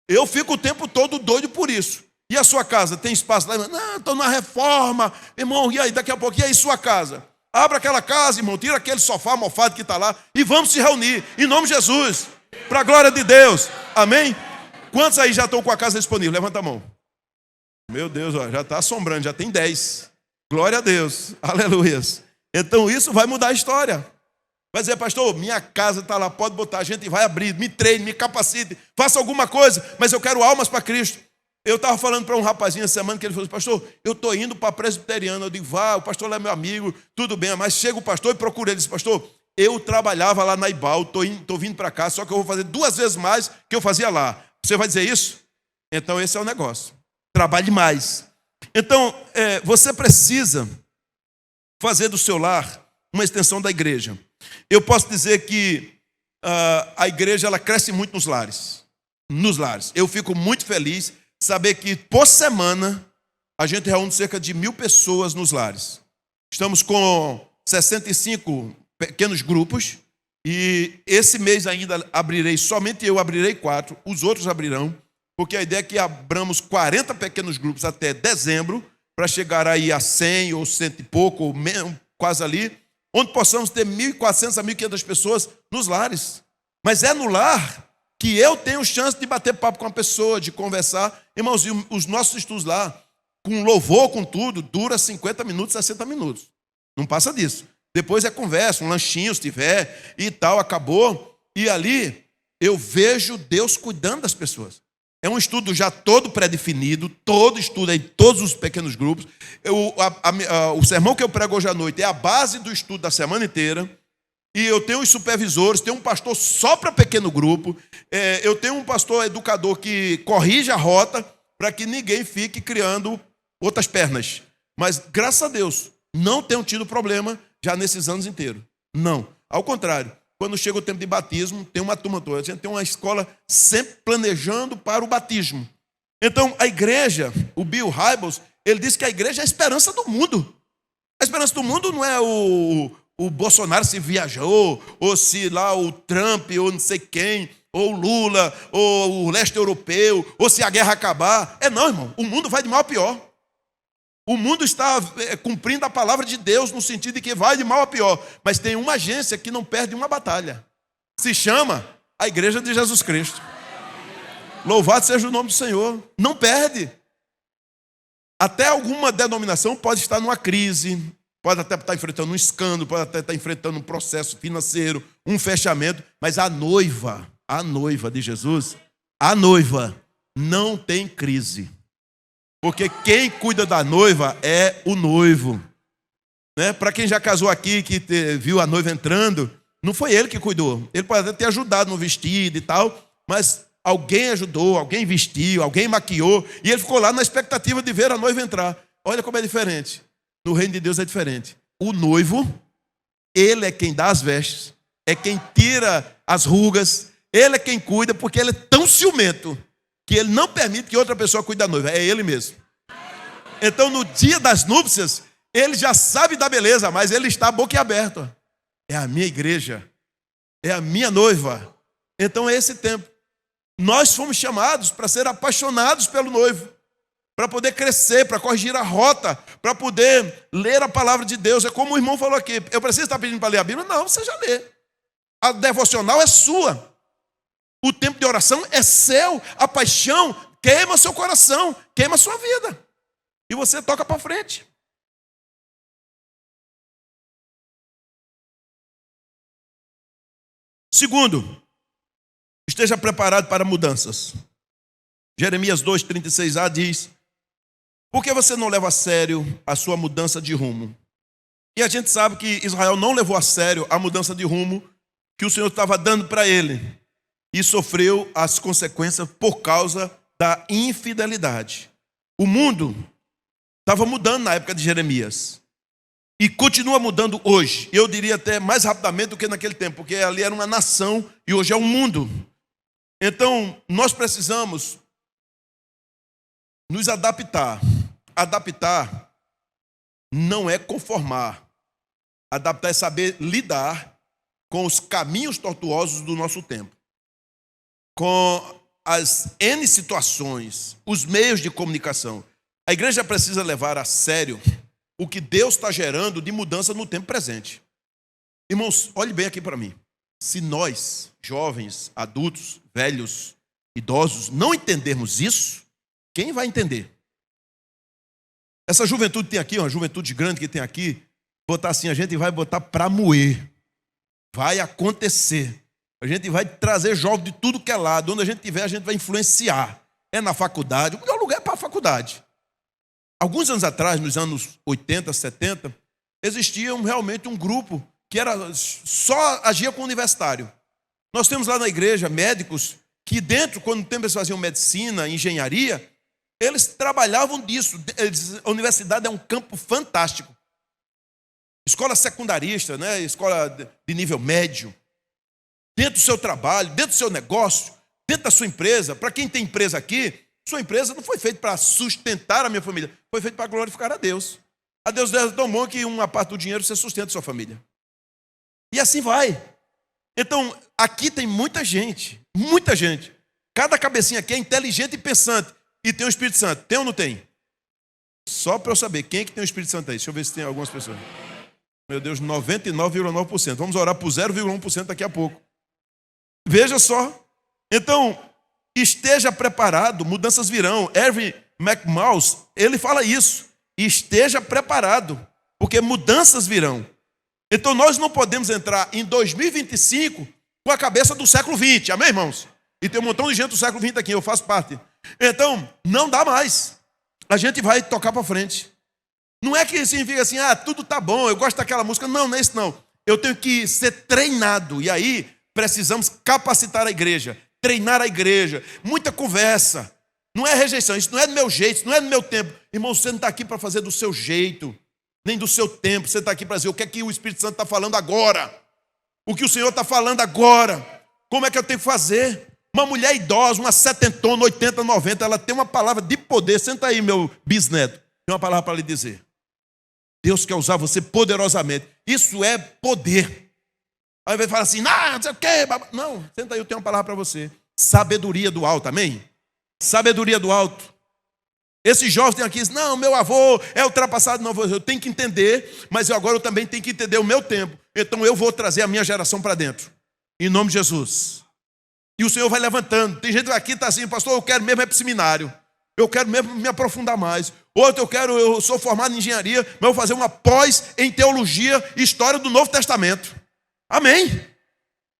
A: Eu fico o tempo todo doido por isso. E a sua casa, tem espaço lá? Não, estou na reforma, irmão, e aí, daqui a pouco, e aí sua casa? Abra aquela casa, irmão, tira aquele sofá mofado que está lá e vamos se reunir, em nome de Jesus, para a glória de Deus, amém? Quantos aí já estão com a casa disponível? Levanta a mão. Meu Deus, ó, já está assombrando, já tem 10. Glória a Deus, aleluias. Então isso vai mudar a história. Vai dizer, pastor, minha casa está lá, pode botar, a gente vai abrir, me treine, me capacite, faça alguma coisa, mas eu quero almas para Cristo. Eu estava falando para um rapazinho essa semana que ele falou, pastor, eu estou indo para a presbiteriana. Eu digo, vá, o pastor lá é meu amigo, tudo bem, mas chega o pastor e procura ele. Ele disse, pastor, eu trabalhava lá na Ibal, estou vindo para cá, só que eu vou fazer 2 vezes mais que eu fazia lá. Você vai dizer isso? Então esse é o negócio. Trabalhe mais. Então, você precisa fazer do seu lar uma extensão da igreja. Eu posso dizer que a igreja ela cresce muito nos lares. Nos lares. Eu fico muito feliz saber que por semana a gente reúne cerca de 1.000 pessoas nos lares. Estamos com 65 pequenos grupos e esse mês ainda somente eu abrirei 4, os outros abrirão, porque a ideia é que abramos 40 pequenos grupos até dezembro, para chegar aí a 100 ou 100 e pouco, ou quase ali, onde possamos ter 1.400 a 1.500 pessoas nos lares. Mas é no lar que eu tenho chance de bater papo com a pessoa, de conversar. Irmãos, e os nossos estudos lá, com louvor, com tudo, dura 50 minutos, 60 minutos. Não passa disso. Depois é conversa, um lanchinho se tiver e tal, acabou. E ali eu vejo Deus cuidando das pessoas. É um estudo já todo pré-definido, todo estudo em todos os pequenos grupos. O sermão que eu prego hoje à noite é a base do estudo da semana inteira. E eu tenho os supervisores, tenho um pastor só para pequeno grupo, eu tenho um pastor educador que corrige a rota para que ninguém fique criando outras pernas. Mas, graças a Deus, não tenho tido problema já nesses anos inteiros. Não. Ao contrário, quando chega o tempo de batismo, tem uma turma toda. A gente tem uma escola sempre planejando para o batismo. Então, a igreja, o Bill Hybels, ele diz que a igreja é a esperança do mundo. A esperança do mundo não é o Bolsonaro se viajou, ou se lá o Trump, ou não sei quem, ou o Lula, ou o leste europeu, ou se a guerra acabar. Não, irmão, o mundo vai de mal a pior. O mundo está cumprindo a palavra de Deus no sentido de que vai de mal a pior. Mas tem uma agência que não perde uma batalha. Se chama a Igreja de Jesus Cristo. Louvado seja o nome do Senhor. Não perde. Até alguma denominação pode estar numa crise, pode até estar enfrentando um escândalo, pode até estar enfrentando um processo financeiro, um fechamento, mas a noiva de Jesus, a noiva não tem crise. Porque quem cuida da noiva é o noivo. Né? Para quem já casou aqui, que viu a noiva entrando, não foi ele que cuidou. Ele pode até ter ajudado no vestido e tal, mas alguém ajudou, alguém vestiu, alguém maquiou, e ele ficou lá na expectativa de ver a noiva entrar. Olha como é diferente. No reino de Deus é diferente. O noivo, ele é quem dá as vestes, é quem tira as rugas, ele é quem cuida, porque ele é tão ciumento que ele não permite que outra pessoa cuide da noiva, é ele mesmo. Então, no dia das núpcias, ele já sabe da beleza, mas ele está boquiaberto. É a minha igreja, é a minha noiva. Então, é esse tempo. Nós fomos chamados para ser apaixonados pelo noivo, para poder crescer, para corrigir a rota, para poder ler a palavra de Deus. É como o irmão falou aqui, eu preciso estar pedindo para ler a Bíblia? Não, você já lê. A devocional é sua. O tempo de oração é seu. A paixão queima seu coração, queima sua vida. E você toca para frente. Segundo, esteja preparado para mudanças. Jeremias 2:36a diz: por que você não leva a sério a sua mudança de rumo? E a gente sabe que Israel não levou a sério a mudança de rumo que o Senhor estava dando para ele, e sofreu as consequências por causa da infidelidade. O mundo estava mudando na época de Jeremias e continua mudando hoje. Eu diria até mais rapidamente do que naquele tempo, porque ali era uma nação e hoje é um mundo. Então, nós precisamos nos adaptar. Adaptar não é conformar. Adaptar é saber lidar com os caminhos tortuosos do nosso tempo, com as N situações, os meios de comunicação. A igreja precisa levar a sério o que Deus está gerando de mudança no tempo presente. Irmãos, olhe bem aqui para mim. Se nós, jovens, adultos, velhos, idosos, não entendermos isso, quem vai entender? Essa juventude tem aqui, uma juventude grande que tem aqui, botar assim, a gente vai botar para moer. Vai acontecer. A gente vai trazer jovem de tudo que é lado. Onde a gente tiver, a gente vai influenciar. É na faculdade. O melhor lugar é para a faculdade. Alguns anos atrás, nos anos 80, 70, existia realmente um grupo que era só agia com universitário. Nós temos lá na igreja médicos que dentro, quando o tempo eles faziam medicina, engenharia, eles trabalhavam disso. A universidade é um campo fantástico. Escola secundarista, né? Escola de nível médio. Dentro do seu trabalho, dentro do seu negócio, dentro da sua empresa. Para quem tem empresa aqui, sua empresa não foi feita para sustentar a minha família, foi feita para glorificar a Deus. A Deus é tão bom que uma parte do dinheiro você sustenta a sua família. E assim vai. Então, aqui tem muita gente, muita gente. Cada cabecinha aqui é inteligente e pensante. E tem o Espírito Santo. Tem ou não tem? Só para eu saber, quem é que tem o Espírito Santo aí? Deixa eu ver se tem algumas pessoas. Meu Deus, 99,9%. Vamos orar por 0,1% daqui a pouco. Veja só. Então, esteja preparado, mudanças virão. Erwin McManus, ele fala isso. Esteja preparado, porque mudanças virão. Então, nós não podemos entrar em 2025 com a cabeça do século XX. Amém, irmãos? E tem um montão de gente do século XX aqui, eu faço parte. Então, não dá mais. A gente vai tocar para frente. Não é que significa assim, tudo tá bom, eu gosto daquela música. Não, não é isso não. Eu tenho que ser treinado. E aí, precisamos capacitar a igreja, treinar a igreja. Muita conversa. Não é rejeição, isso não é do meu jeito, isso não é do meu tempo. Irmão, você não está aqui para fazer do seu jeito, nem do seu tempo. Você está aqui para dizer o que é que o Espírito Santo está falando agora. O que o Senhor está falando agora. Como é que eu tenho que fazer? Uma mulher idosa, uma 70, 80, 90, ela tem uma palavra de poder. Senta aí, meu bisneto. Tem uma palavra para lhe dizer. Deus quer usar você poderosamente. Isso é poder. Aí vai falar assim, não sei o quê. Não, senta aí, eu tenho uma palavra para você. Sabedoria do alto, amém? Sabedoria do alto. Esses jovens têm aqui, não, meu avô é ultrapassado. Não, eu tenho que entender, mas agora eu também tenho que entender o meu tempo. Então eu vou trazer a minha geração para dentro. Em nome de Jesus. E o Senhor vai levantando. Tem gente aqui que está assim, pastor, eu quero mesmo ir para o seminário. Eu quero mesmo me aprofundar mais. Outro, eu sou formado em engenharia, mas vou fazer uma pós em teologia e história do Novo Testamento. Amém?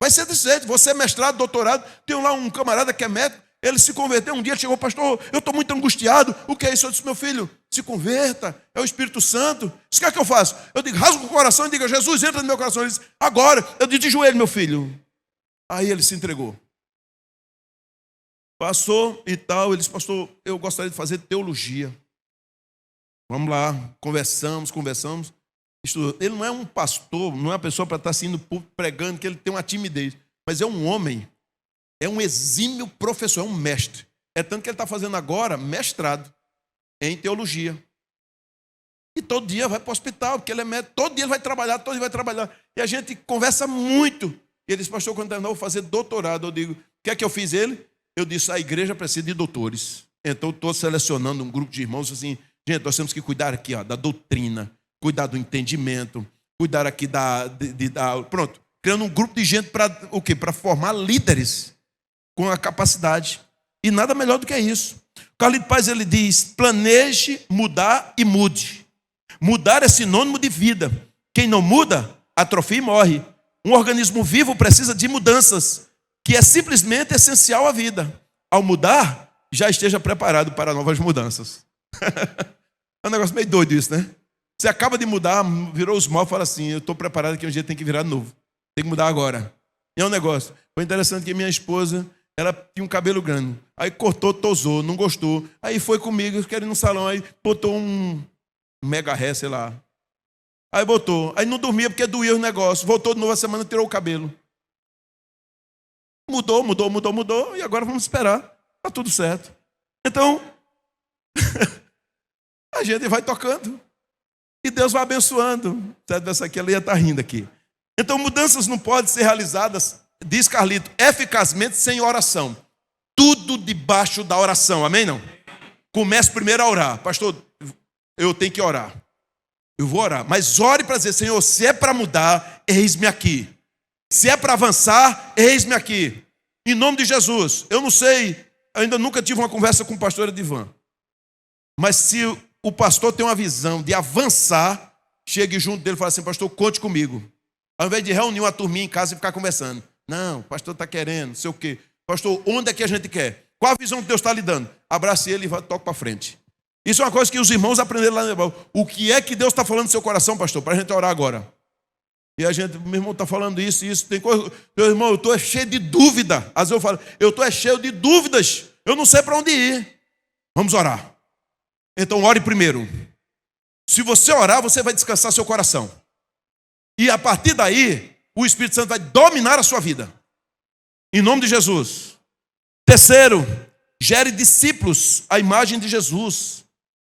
A: Vai ser desse jeito. Você é mestrado, doutorado. Tem lá um camarada que é médico. Ele se converteu um dia, ele chegou, pastor, eu estou muito angustiado. O que é isso? Eu disse, meu filho, se converta. É o Espírito Santo. O que é que eu faço? Eu digo, rasgo o coração e digo, Jesus, entra no meu coração. Ele diz, agora. Eu digo, de joelho, meu filho. Aí ele se entregou. Passou e tal, ele disse, pastor, eu gostaria de fazer teologia. Vamos lá, conversamos. Estudou. Ele não é um pastor, não é uma pessoa para estar sendo pregando, que ele tem uma timidez, mas é um homem, é um exímio professor, é um mestre. É tanto que ele está fazendo agora mestrado em teologia. E todo dia vai para o hospital, porque ele é médico, todo dia ele vai trabalhar, E a gente conversa muito. E ele disse, pastor, quando terminar, eu vou fazer doutorado. Eu digo, o que é que eu fiz ele? Eu disse, a igreja precisa de doutores. Então, estou selecionando um grupo de irmãos assim, gente, nós temos que cuidar aqui da doutrina, cuidar do entendimento, cuidar aqui pronto, criando um grupo de gente para o quê? Para formar líderes com a capacidade. E nada melhor do que isso. Carlito Paz, ele diz, planeje, mudar e mude. Mudar é sinônimo de vida. Quem não muda, atrofia e morre. Um organismo vivo precisa de mudanças, que é simplesmente essencial à vida. Ao mudar, já esteja preparado para novas mudanças. É um negócio meio doido isso, né? Você acaba de mudar, virou os mal e fala assim, eu estou preparado que um dia tem que virar de novo. Tem que mudar agora. E é um negócio. Foi interessante que minha esposa, ela tinha um cabelo grande. Aí cortou, tosou, não gostou. Aí foi comigo, quero ir no salão, aí botou um mega ré, sei lá. Aí botou. Aí não dormia porque doía os negócios. Voltou de novo a semana e tirou o cabelo. Mudou. E agora vamos esperar. Está tudo certo. Então, a gente vai tocando. E Deus vai abençoando. Essa aqui, ela ia estar rindo aqui. Então, mudanças não podem ser realizadas, diz Carlito, eficazmente sem oração. Tudo debaixo da oração. Amém, não? Comece primeiro a orar. Pastor, eu tenho que orar. Eu vou orar. Mas ore para dizer, Senhor, se é para mudar, eis-me aqui. Se é para avançar, eis-me aqui. Em nome de Jesus. Eu não sei, ainda nunca tive uma conversa com o pastor Edivan. Mas se o pastor tem uma visão de avançar, chegue junto dele e fale assim, pastor, conte comigo. Ao invés de reunir uma turminha em casa e ficar conversando. Não, o pastor está querendo, não sei o quê. Pastor, onde é que a gente quer? Qual a visão que Deus está lhe dando? Abrace ele e toque para frente. Isso é uma coisa que os irmãos aprenderam lá no Nebal. O que é que Deus está falando no seu coração, pastor? Para a gente orar agora. E a gente, meu irmão, está falando isso, tem coisa. Meu irmão, eu estou cheio de dúvida. Às vezes eu falo, eu estou cheio de dúvidas. Eu não sei para onde ir. Vamos orar. Então ore primeiro. Se você orar, você vai descansar seu coração. E a partir daí, o Espírito Santo vai dominar a sua vida. Em nome de Jesus. Terceiro, gere discípulos à imagem de Jesus.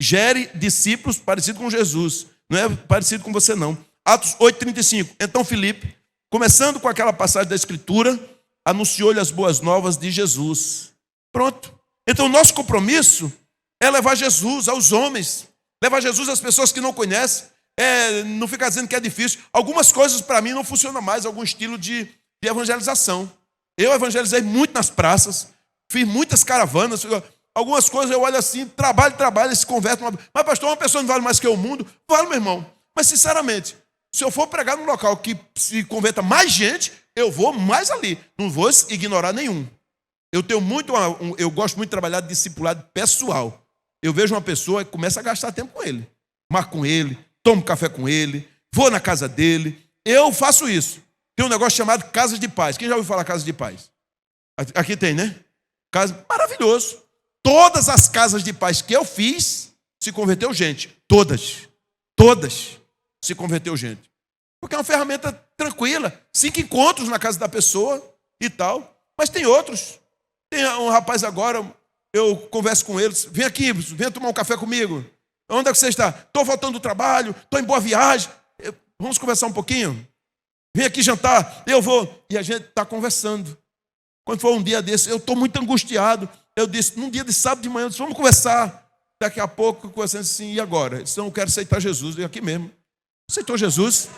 A: Gere discípulos parecidos com Jesus. Não é parecido com você, não. Atos 8:35. Então Filipe, começando com aquela passagem da Escritura, anunciou-lhe as boas novas de Jesus. Pronto. Então o nosso compromisso é levar Jesus aos homens. Levar Jesus às pessoas que não conhecem. Não ficar dizendo que é difícil. Algumas coisas para mim não funcionam mais, algum estilo de evangelização. Eu evangelizei muito nas praças, fiz muitas caravanas, algumas coisas eu olho assim, trabalho, se converte. Mas pastor, uma pessoa não vale mais que o mundo? Vale, meu irmão. Mas sinceramente, se eu for pregar num local que se converta mais gente, eu vou mais ali. Não vou ignorar nenhum. Eu gosto muito de trabalhar de discipulado pessoal. Eu vejo uma pessoa e começo a gastar tempo com ele. Marco com ele, tomo café com ele, vou na casa dele. Eu faço isso. Tem um negócio chamado Casas de Paz. Quem já ouviu falar Casas de Paz? Aqui tem, né? Casa maravilhoso. Todas as casas de paz que eu fiz, se converteu gente. Todas se converteu gente. Porque é uma ferramenta tranquila. 5 encontros na casa da pessoa e tal. Mas tem outros. Tem um rapaz agora, eu converso com ele. Vem aqui, vem tomar um café comigo. Onde é que você está? Estou voltando do trabalho, estou em boa viagem. Vamos conversar um pouquinho? Vem aqui jantar, eu vou. E a gente está conversando. Quando foi um dia desse, eu estou muito angustiado. Eu disse, num dia de sábado de manhã, eu disse, vamos conversar. Daqui a pouco, conversando assim, e agora? Ele disse, eu quero aceitar Jesus. Eu aqui mesmo. Aceitou Jesus.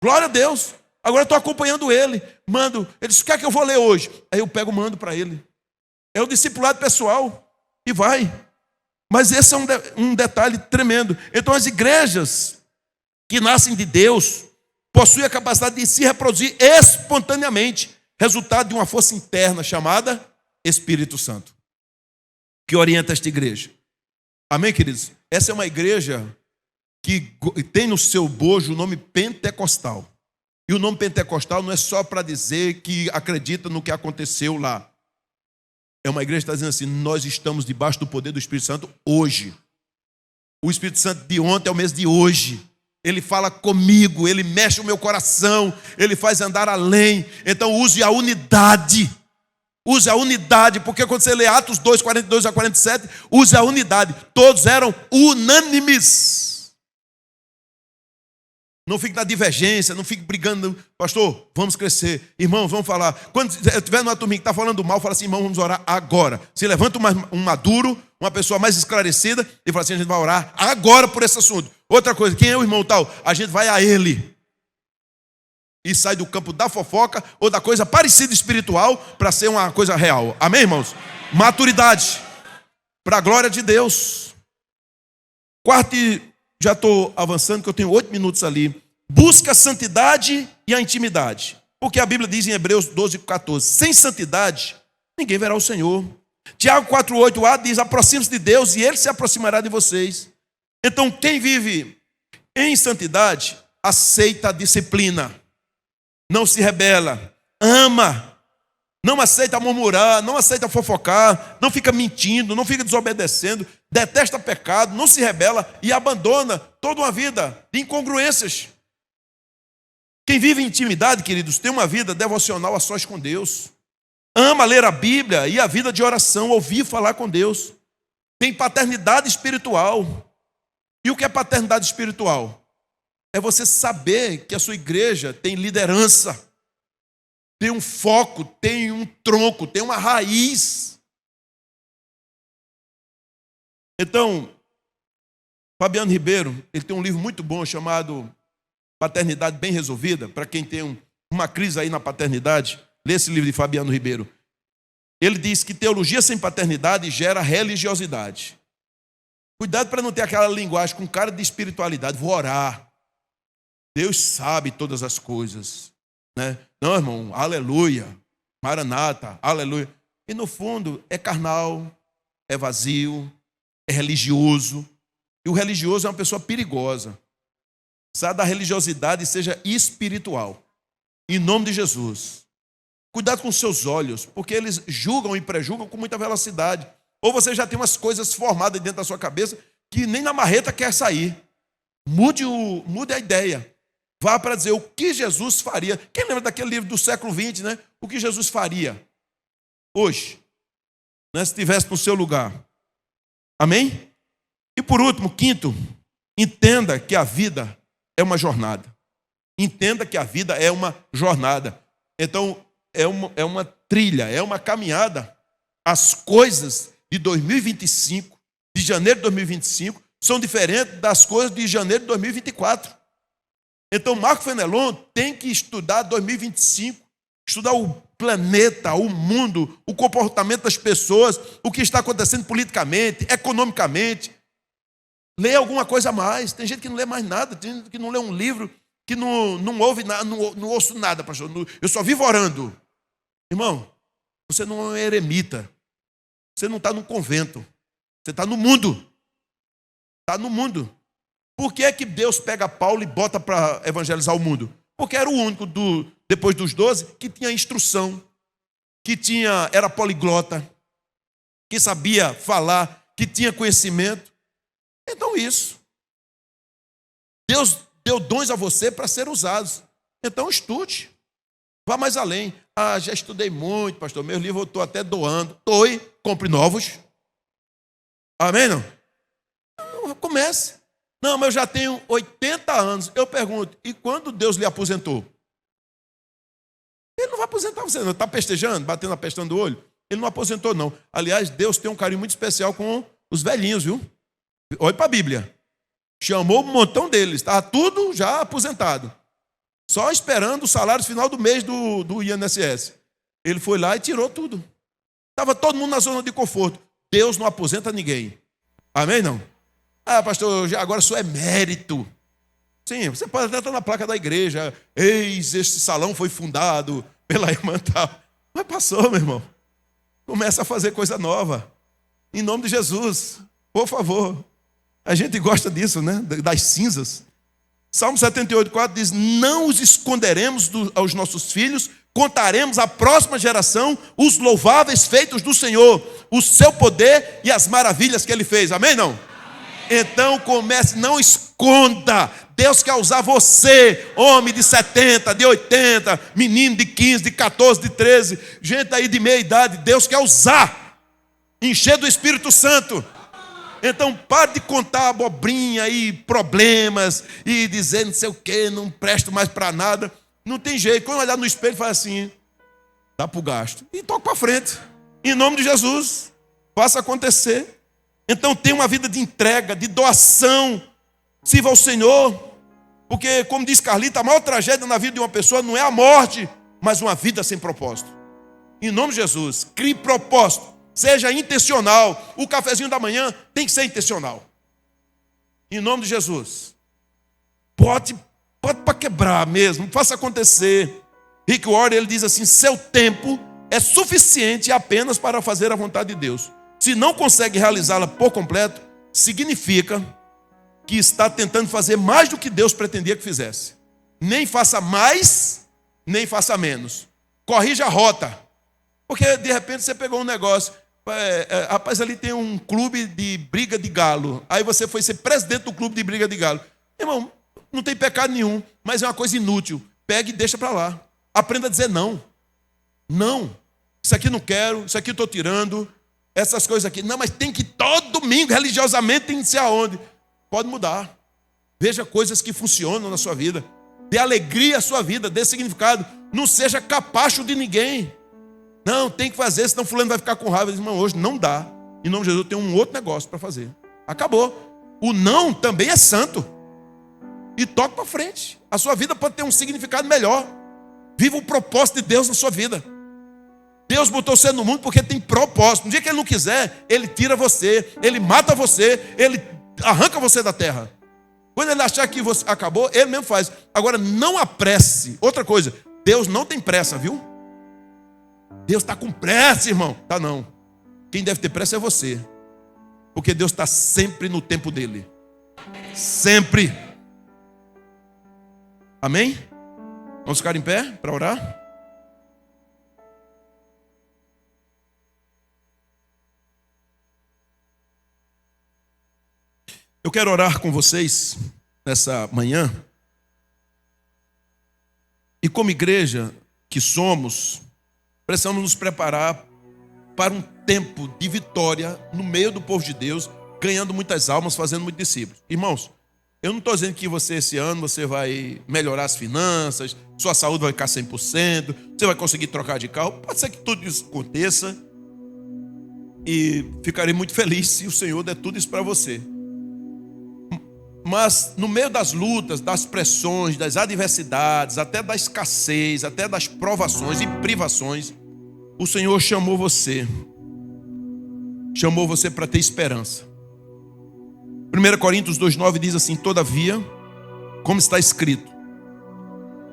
A: Glória a Deus. Agora eu estou acompanhando ele. Mando. Ele disse, o que é que eu vou ler hoje? Aí eu pego, mando para ele. É o discipulado pessoal. E vai. Mas esse é um detalhe tremendo. Então as igrejas que nascem de Deus possuem a capacidade de se reproduzir espontaneamente, resultado de uma força interna chamada Espírito Santo, que orienta esta igreja. Amém, queridos? Essa é uma igreja que tem no seu bojo o nome pentecostal. E o nome pentecostal não é só para dizer que acredita no que aconteceu lá. É uma igreja que está dizendo assim, nós estamos debaixo do poder do Espírito Santo hoje. O Espírito Santo de ontem é o mesmo de hoje. Ele fala comigo, ele mexe o meu coração, ele faz andar além. Então use a unidade. Use a unidade, porque quando você lê Atos 2, 42 a 47, use a unidade. Todos eram unânimes. Não fique na divergência, não fique brigando. Pastor, vamos crescer. Irmão, vamos falar. Quando estiver numa turminha que está falando mal, fala assim, irmão, vamos orar agora. Se levanta um maduro, uma pessoa mais esclarecida, e fala assim, a gente vai orar agora por esse assunto. Outra coisa, quem é o irmão tal? A gente vai a ele. E sai do campo da fofoca ou da coisa parecida espiritual para ser uma coisa real. Amém, irmãos? Maturidade. Para a glória de Deus. Quarto, já estou avançando, que eu tenho 8 minutos ali. Busca a santidade e a intimidade. Porque a Bíblia diz em Hebreus 12, 14, sem santidade, ninguém verá o Senhor. Tiago 4,8a diz: aproxime-se de Deus e Ele se aproximará de vocês. Então, quem vive em santidade, aceita a disciplina, não se rebela, ama, não aceita murmurar, não aceita fofocar, não fica mentindo, não fica desobedecendo, detesta pecado, não se rebela e abandona toda uma vida de incongruências. Quem vive em intimidade, queridos, tem uma vida devocional a sós com Deus. Ama ler a Bíblia e a vida de oração, ouvir falar com Deus. Tem paternidade espiritual. E o que é paternidade espiritual? É você saber que a sua igreja tem liderança, tem um foco, tem um tronco, tem uma raiz. Então, Fabiano Ribeiro, ele tem um livro muito bom chamado Paternidade Bem Resolvida. Para quem tem uma crise aí na paternidade, lê esse livro de Fabiano Ribeiro. Ele diz que teologia sem paternidade gera religiosidade. Cuidado para não ter aquela linguagem com cara de espiritualidade. Vou orar. Deus sabe todas as coisas, né? Não, irmão, aleluia, maranata, aleluia. E no fundo é carnal, é vazio, é religioso. E o religioso é uma pessoa perigosa. Saia da religiosidade e seja espiritual. Em nome de Jesus. Cuidado com os seus olhos, porque eles julgam e prejulgam com muita velocidade. Ou você já tem umas coisas formadas dentro da sua cabeça que nem na marreta quer sair. Mude a ideia. Vá para dizer o que Jesus faria. Quem lembra daquele livro do século XX, né? O que Jesus faria hoje, né? Se estivesse no seu lugar. Amém? E por último, quinto, entenda que a vida é uma jornada. Entenda que a vida é uma jornada. Então, é uma trilha, é uma caminhada. As coisas de 2025, de janeiro de 2025, são diferentes das coisas de janeiro de 2024. Então, Marco Fenelon tem que estudar 2025, estudar o planeta, o mundo, o comportamento das pessoas, o que está acontecendo politicamente, economicamente. Lê alguma coisa a mais. Tem gente que não lê mais nada, tem gente que não lê um livro, que não ouve nada, não ouço nada, pastor. Eu só vivo orando. Irmão, você não é um eremita. Você não está num convento. Você está no mundo. Está no mundo. Por que é que Deus pega Paulo e bota para evangelizar o mundo? Porque era o único, depois dos 12, que tinha instrução, era poliglota, que sabia falar, que tinha conhecimento. Então isso. Deus deu dons a você para ser usados. Então estude. Vá mais além. Ah, já estudei muito, pastor. Meus livros eu estou até doando. Doe, compre novos. Amém, não? Comece. Não, mas eu já tenho 80 anos. Eu pergunto, e quando Deus lhe aposentou? Ele não vai aposentar você, não. Está pestejando, batendo a pestana do olho? Ele não aposentou, não. Aliás, Deus tem um carinho muito especial com os velhinhos, viu? Olhe para a Bíblia. Chamou um montão deles. Estava tudo já aposentado. Só esperando o salário final do mês do INSS. Ele foi lá e tirou tudo. Estava todo mundo na zona de conforto. Deus não aposenta ninguém. Amém, não? Ah, pastor, agora só é mérito. Sim, você pode até estar na placa da igreja. Eis, este salão foi fundado pela irmã tal. Mas passou, meu irmão. Começa a fazer coisa nova. Em nome de Jesus. Por favor. A gente gosta disso, né? Das cinzas. Salmo 78,4 diz: não os esconderemos aos nossos filhos, contaremos à próxima geração os louváveis feitos do Senhor, o seu poder e as maravilhas que Ele fez. Amém, não? Amém. Então comece, não esconda. Deus quer usar você, homem de 70, de 80, menino de 15, de 14, de 13, gente aí de meia idade. Deus quer usar, encher do Espírito Santo. Então pare de contar abobrinha e problemas e dizer não sei o que, não presto mais para nada. Não tem jeito. Quando olhar no espelho, faz assim, dá para o gasto. E toca para frente. Em nome de Jesus, faça acontecer. Então tenha uma vida de entrega, de doação. Sirva ao Senhor. Porque, como diz Carlita, a maior tragédia na vida de uma pessoa não é a morte, mas uma vida sem propósito. Em nome de Jesus, crie propósito. Seja intencional. O cafezinho da manhã tem que ser intencional. Em nome de Jesus. Pode para quebrar mesmo. Faça acontecer. Rick Warren, ele diz assim: seu tempo é suficiente apenas para fazer a vontade de Deus. Se não consegue realizá-la por completo, significa que está tentando fazer mais do que Deus pretendia que fizesse. Nem faça mais, nem faça menos. Corrija a rota. Porque de repente você pegou um negócio, rapaz, ali tem um clube de briga de galo. Aí você foi ser presidente do clube de briga de galo. Irmão, não tem pecado nenhum, mas é uma coisa inútil. Pega e deixa para lá. Aprenda a dizer não. Não. Isso aqui não quero, isso aqui eu estou tirando. Essas coisas aqui. Não, mas tem que todo domingo, religiosamente, tem que ser aonde? Pode mudar. Veja coisas que funcionam na sua vida. Dê alegria à sua vida, dê significado. Não seja capacho de ninguém. Não, tem que fazer, senão fulano vai ficar com raiva. Ele diz, irmão, hoje não dá. Em nome de Jesus, eu tenho um outro negócio para fazer. Acabou. O não também é santo. E toque para frente. A sua vida pode ter um significado melhor. Viva o propósito de Deus na sua vida. Deus botou você no mundo porque tem propósito. No dia que Ele não quiser, Ele tira você, Ele mata você, Ele arranca você da terra. Quando Ele achar que você acabou, Ele mesmo faz. Agora, não apresse. Outra coisa, Deus não tem pressa, viu? Deus está com pressa, irmão. Tá não. Quem deve ter pressa é você. Porque Deus está sempre no tempo dele. Sempre. Amém? Vamos ficar em pé para orar? Eu quero orar com vocês nessa manhã. E como igreja que somos, precisamos nos preparar para um tempo de vitória no meio do povo de Deus, ganhando muitas almas, fazendo muitos discípulos. Irmãos, eu não estou dizendo que você esse ano você vai melhorar as finanças, sua saúde vai ficar 100%, você vai conseguir trocar de carro. Pode ser que tudo isso aconteça e ficarei muito feliz se o Senhor der tudo isso para você. Mas no meio das lutas, das pressões, das adversidades, até da escassez, até das provações e privações, o Senhor chamou você para ter esperança. 1 Coríntios 2,9 diz assim: todavia, como está escrito,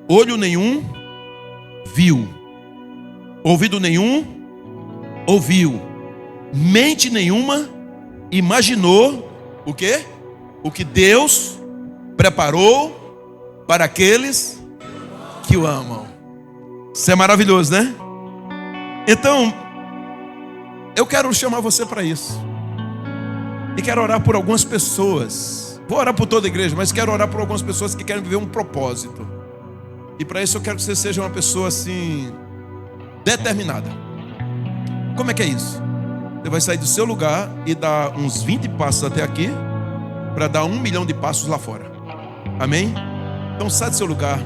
A: olho nenhum viu, ouvido nenhum ouviu, mente nenhuma imaginou o quê? O que Deus preparou para aqueles que o amam. Isso é maravilhoso, né? Então, eu quero chamar você para isso. E quero orar por algumas pessoas. Vou orar por toda a igreja, mas quero orar por algumas pessoas que querem viver um propósito. E para isso eu quero que você seja uma pessoa assim, determinada. Como é que é isso? Você vai sair do seu lugar e dar uns 20 passos até aqui, para dar 1 milhão de passos lá fora. Amém? Então sai do seu lugar,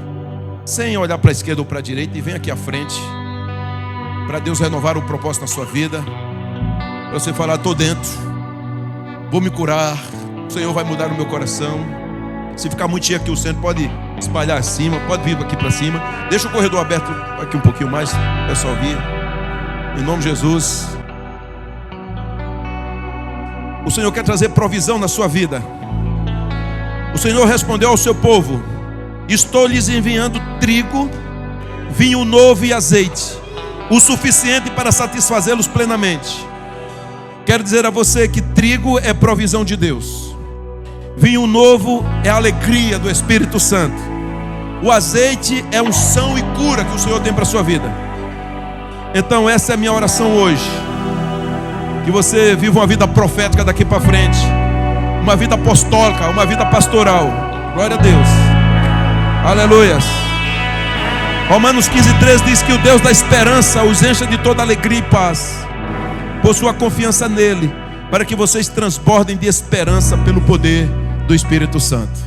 A: sem olhar para a esquerda ou para a direita, e vem aqui à frente, para Deus renovar o propósito na sua vida, para você falar: estou dentro, vou me curar, o Senhor vai mudar o meu coração. Se ficar muito cheio aqui o centro, pode espalhar acima, pode vir aqui para cima. Deixa o corredor aberto aqui um pouquinho mais, o pessoal vir. Em nome de Jesus. O Senhor quer trazer provisão na sua vida. O Senhor respondeu ao seu povo: estou lhes enviando trigo, vinho novo e azeite, o suficiente para satisfazê-los plenamente. Quero dizer a você que trigo é provisão de Deus, vinho novo é a alegria do Espírito Santo, o azeite é unção e cura que o Senhor tem para a sua vida. Então essa é a minha oração hoje, que você viva uma vida profética daqui para frente, uma vida apostólica, uma vida pastoral. Glória a Deus. Aleluias. Romanos 15:3 diz que o Deus da esperança os encha de toda alegria e paz, por sua confiança nele, para que vocês transbordem de esperança pelo poder do Espírito Santo.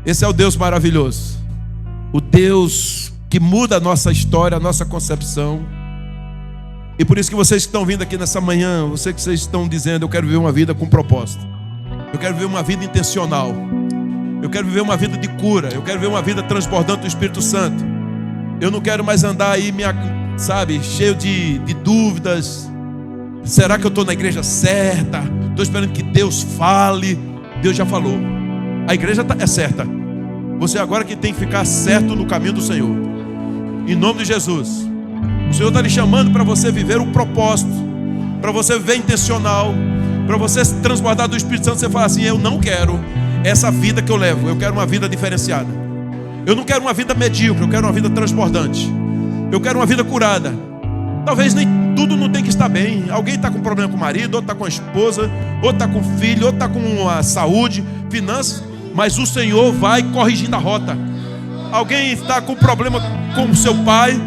A: Esse é o Deus maravilhoso, o Deus que muda a nossa história, a nossa concepção. E por isso que vocês que estão vindo aqui nessa manhã, vocês estão dizendo: eu quero viver uma vida com propósito, eu quero viver uma vida intencional, eu quero viver uma vida de cura, eu quero viver uma vida transbordando do Espírito Santo. Eu não quero mais andar aí, cheio de dúvidas. Será que eu estou na igreja certa? Estou esperando que Deus fale. Deus já falou. A igreja é certa. Você agora que tem que ficar certo no caminho do Senhor. Em nome de Jesus. O Senhor está lhe chamando para você viver o propósito, para você viver intencional, para você se transbordar do Espírito Santo. Você fala assim: eu não quero essa vida que eu levo, eu quero uma vida diferenciada. Eu não quero uma vida medíocre, eu quero uma vida transbordante. Eu quero uma vida curada. Talvez nem tudo não tem que estar bem. Alguém está com problema com o marido, outro está com a esposa, outro está com o filho, outro está com a saúde, finanças. Mas o Senhor vai corrigindo a rota. Alguém está com problema com o seu pai,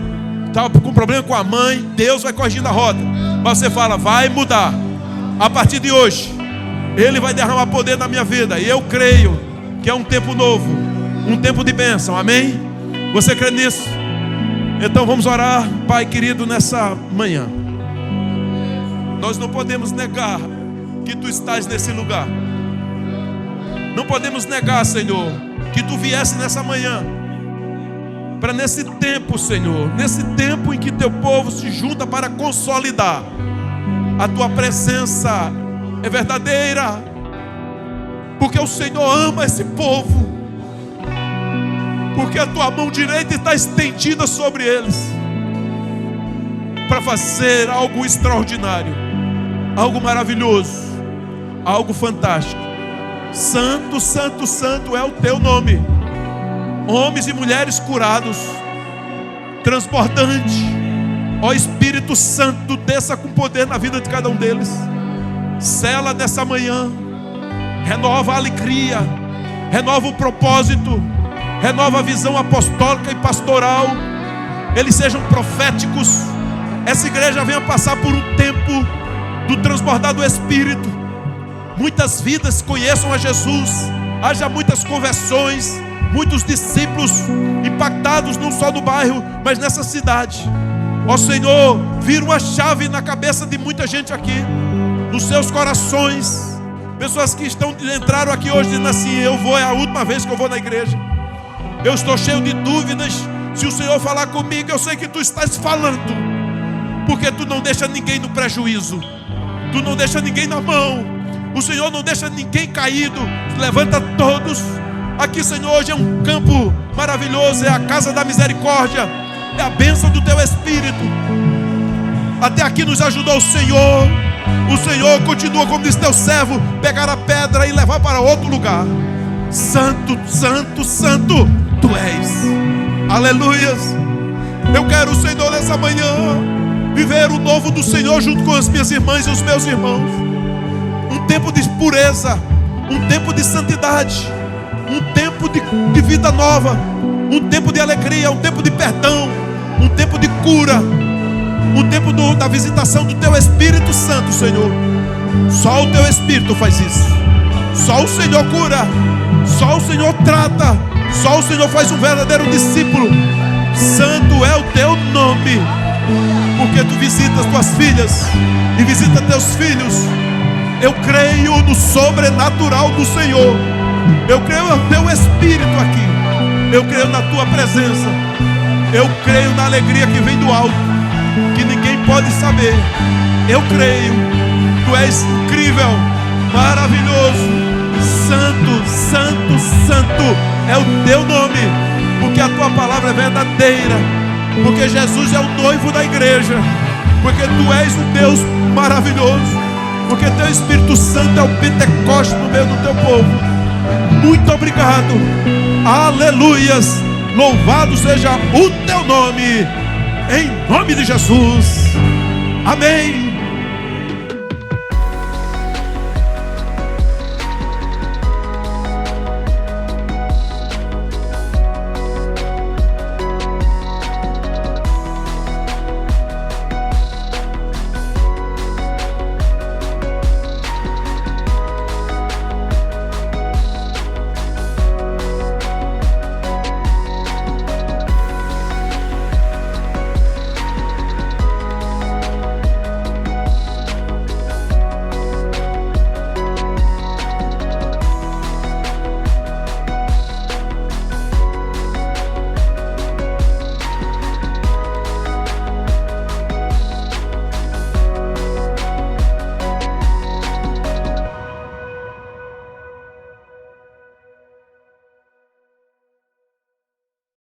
A: está com problema com a mãe. Deus vai corrigindo a rota. Mas você fala: vai mudar. A partir de hoje Ele vai derramar poder na minha vida. E eu creio que é um tempo novo, um tempo de bênção. Amém? Você crê nisso? Então vamos orar. Pai querido, nessa manhã nós não podemos negar que Tu estás nesse lugar. Não podemos negar, Senhor, que Tu viesse nessa manhã, para nesse tempo, Senhor, nesse tempo em que Teu povo se junta para consolidar. A Tua presença é verdadeira, porque o Senhor ama esse povo, porque a Tua mão direita está estendida sobre eles, para fazer algo extraordinário, algo maravilhoso, algo fantástico. Santo, santo, santo é o Teu nome. Homens e mulheres curados, transbordante. Ó Espírito Santo, desça com poder na vida de cada um deles. Sela nessa manhã, renova a alegria, renova o propósito, renova a visão apostólica e pastoral. Eles sejam proféticos. Essa igreja venha passar por um tempo do transbordar do Espírito. Muitas vidas conheçam a Jesus, haja muitas conversões, muitos discípulos impactados não só no bairro, mas nessa cidade. Ó Senhor, vira uma chave na cabeça de muita gente aqui, nos seus corações. Pessoas que entraram aqui hoje dizendo assim: é a última vez que eu vou na igreja. Eu estou cheio de dúvidas. Se o Senhor falar comigo, eu sei que Tu estás falando, porque Tu não deixa ninguém no prejuízo, Tu não deixa ninguém na mão. O Senhor não deixa ninguém caído, levanta todos. Aqui, Senhor, hoje é um campo maravilhoso, é a casa da misericórdia, é a bênção do Teu Espírito. Até aqui nos ajudou o Senhor. O Senhor continua, como diz Teu servo, pegar a pedra e levar para outro lugar. Santo, santo, santo Tu és. Aleluias. Eu quero, Senhor, nessa manhã viver o novo do Senhor junto com as minhas irmãs e os meus irmãos. Um tempo de pureza, um tempo de santidade, um tempo de vida nova, um tempo de alegria, um tempo de perdão, um tempo de cura, um tempo da visitação do Teu Espírito Santo, Senhor. Só o Teu Espírito faz isso. Só o Senhor cura, só o Senhor trata, só o Senhor faz um verdadeiro discípulo. Santo é o Teu nome, porque Tu visitas Tuas filhas e visita Teus filhos. Eu creio no sobrenatural do Senhor. Eu creio no Teu Espírito aqui. Eu creio na Tua presença. Eu creio na alegria que vem do alto, que ninguém pode saber. Eu creio. Tu és incrível, maravilhoso. Santo, santo, santo é o Teu nome, porque a Tua palavra é verdadeira, porque Jesus é o noivo da igreja, porque Tu és um Deus maravilhoso, porque Teu Espírito Santo é o Pentecoste no meio do Teu povo. Muito obrigado. Aleluias. Louvado seja o Teu nome, em nome de Jesus. Amém.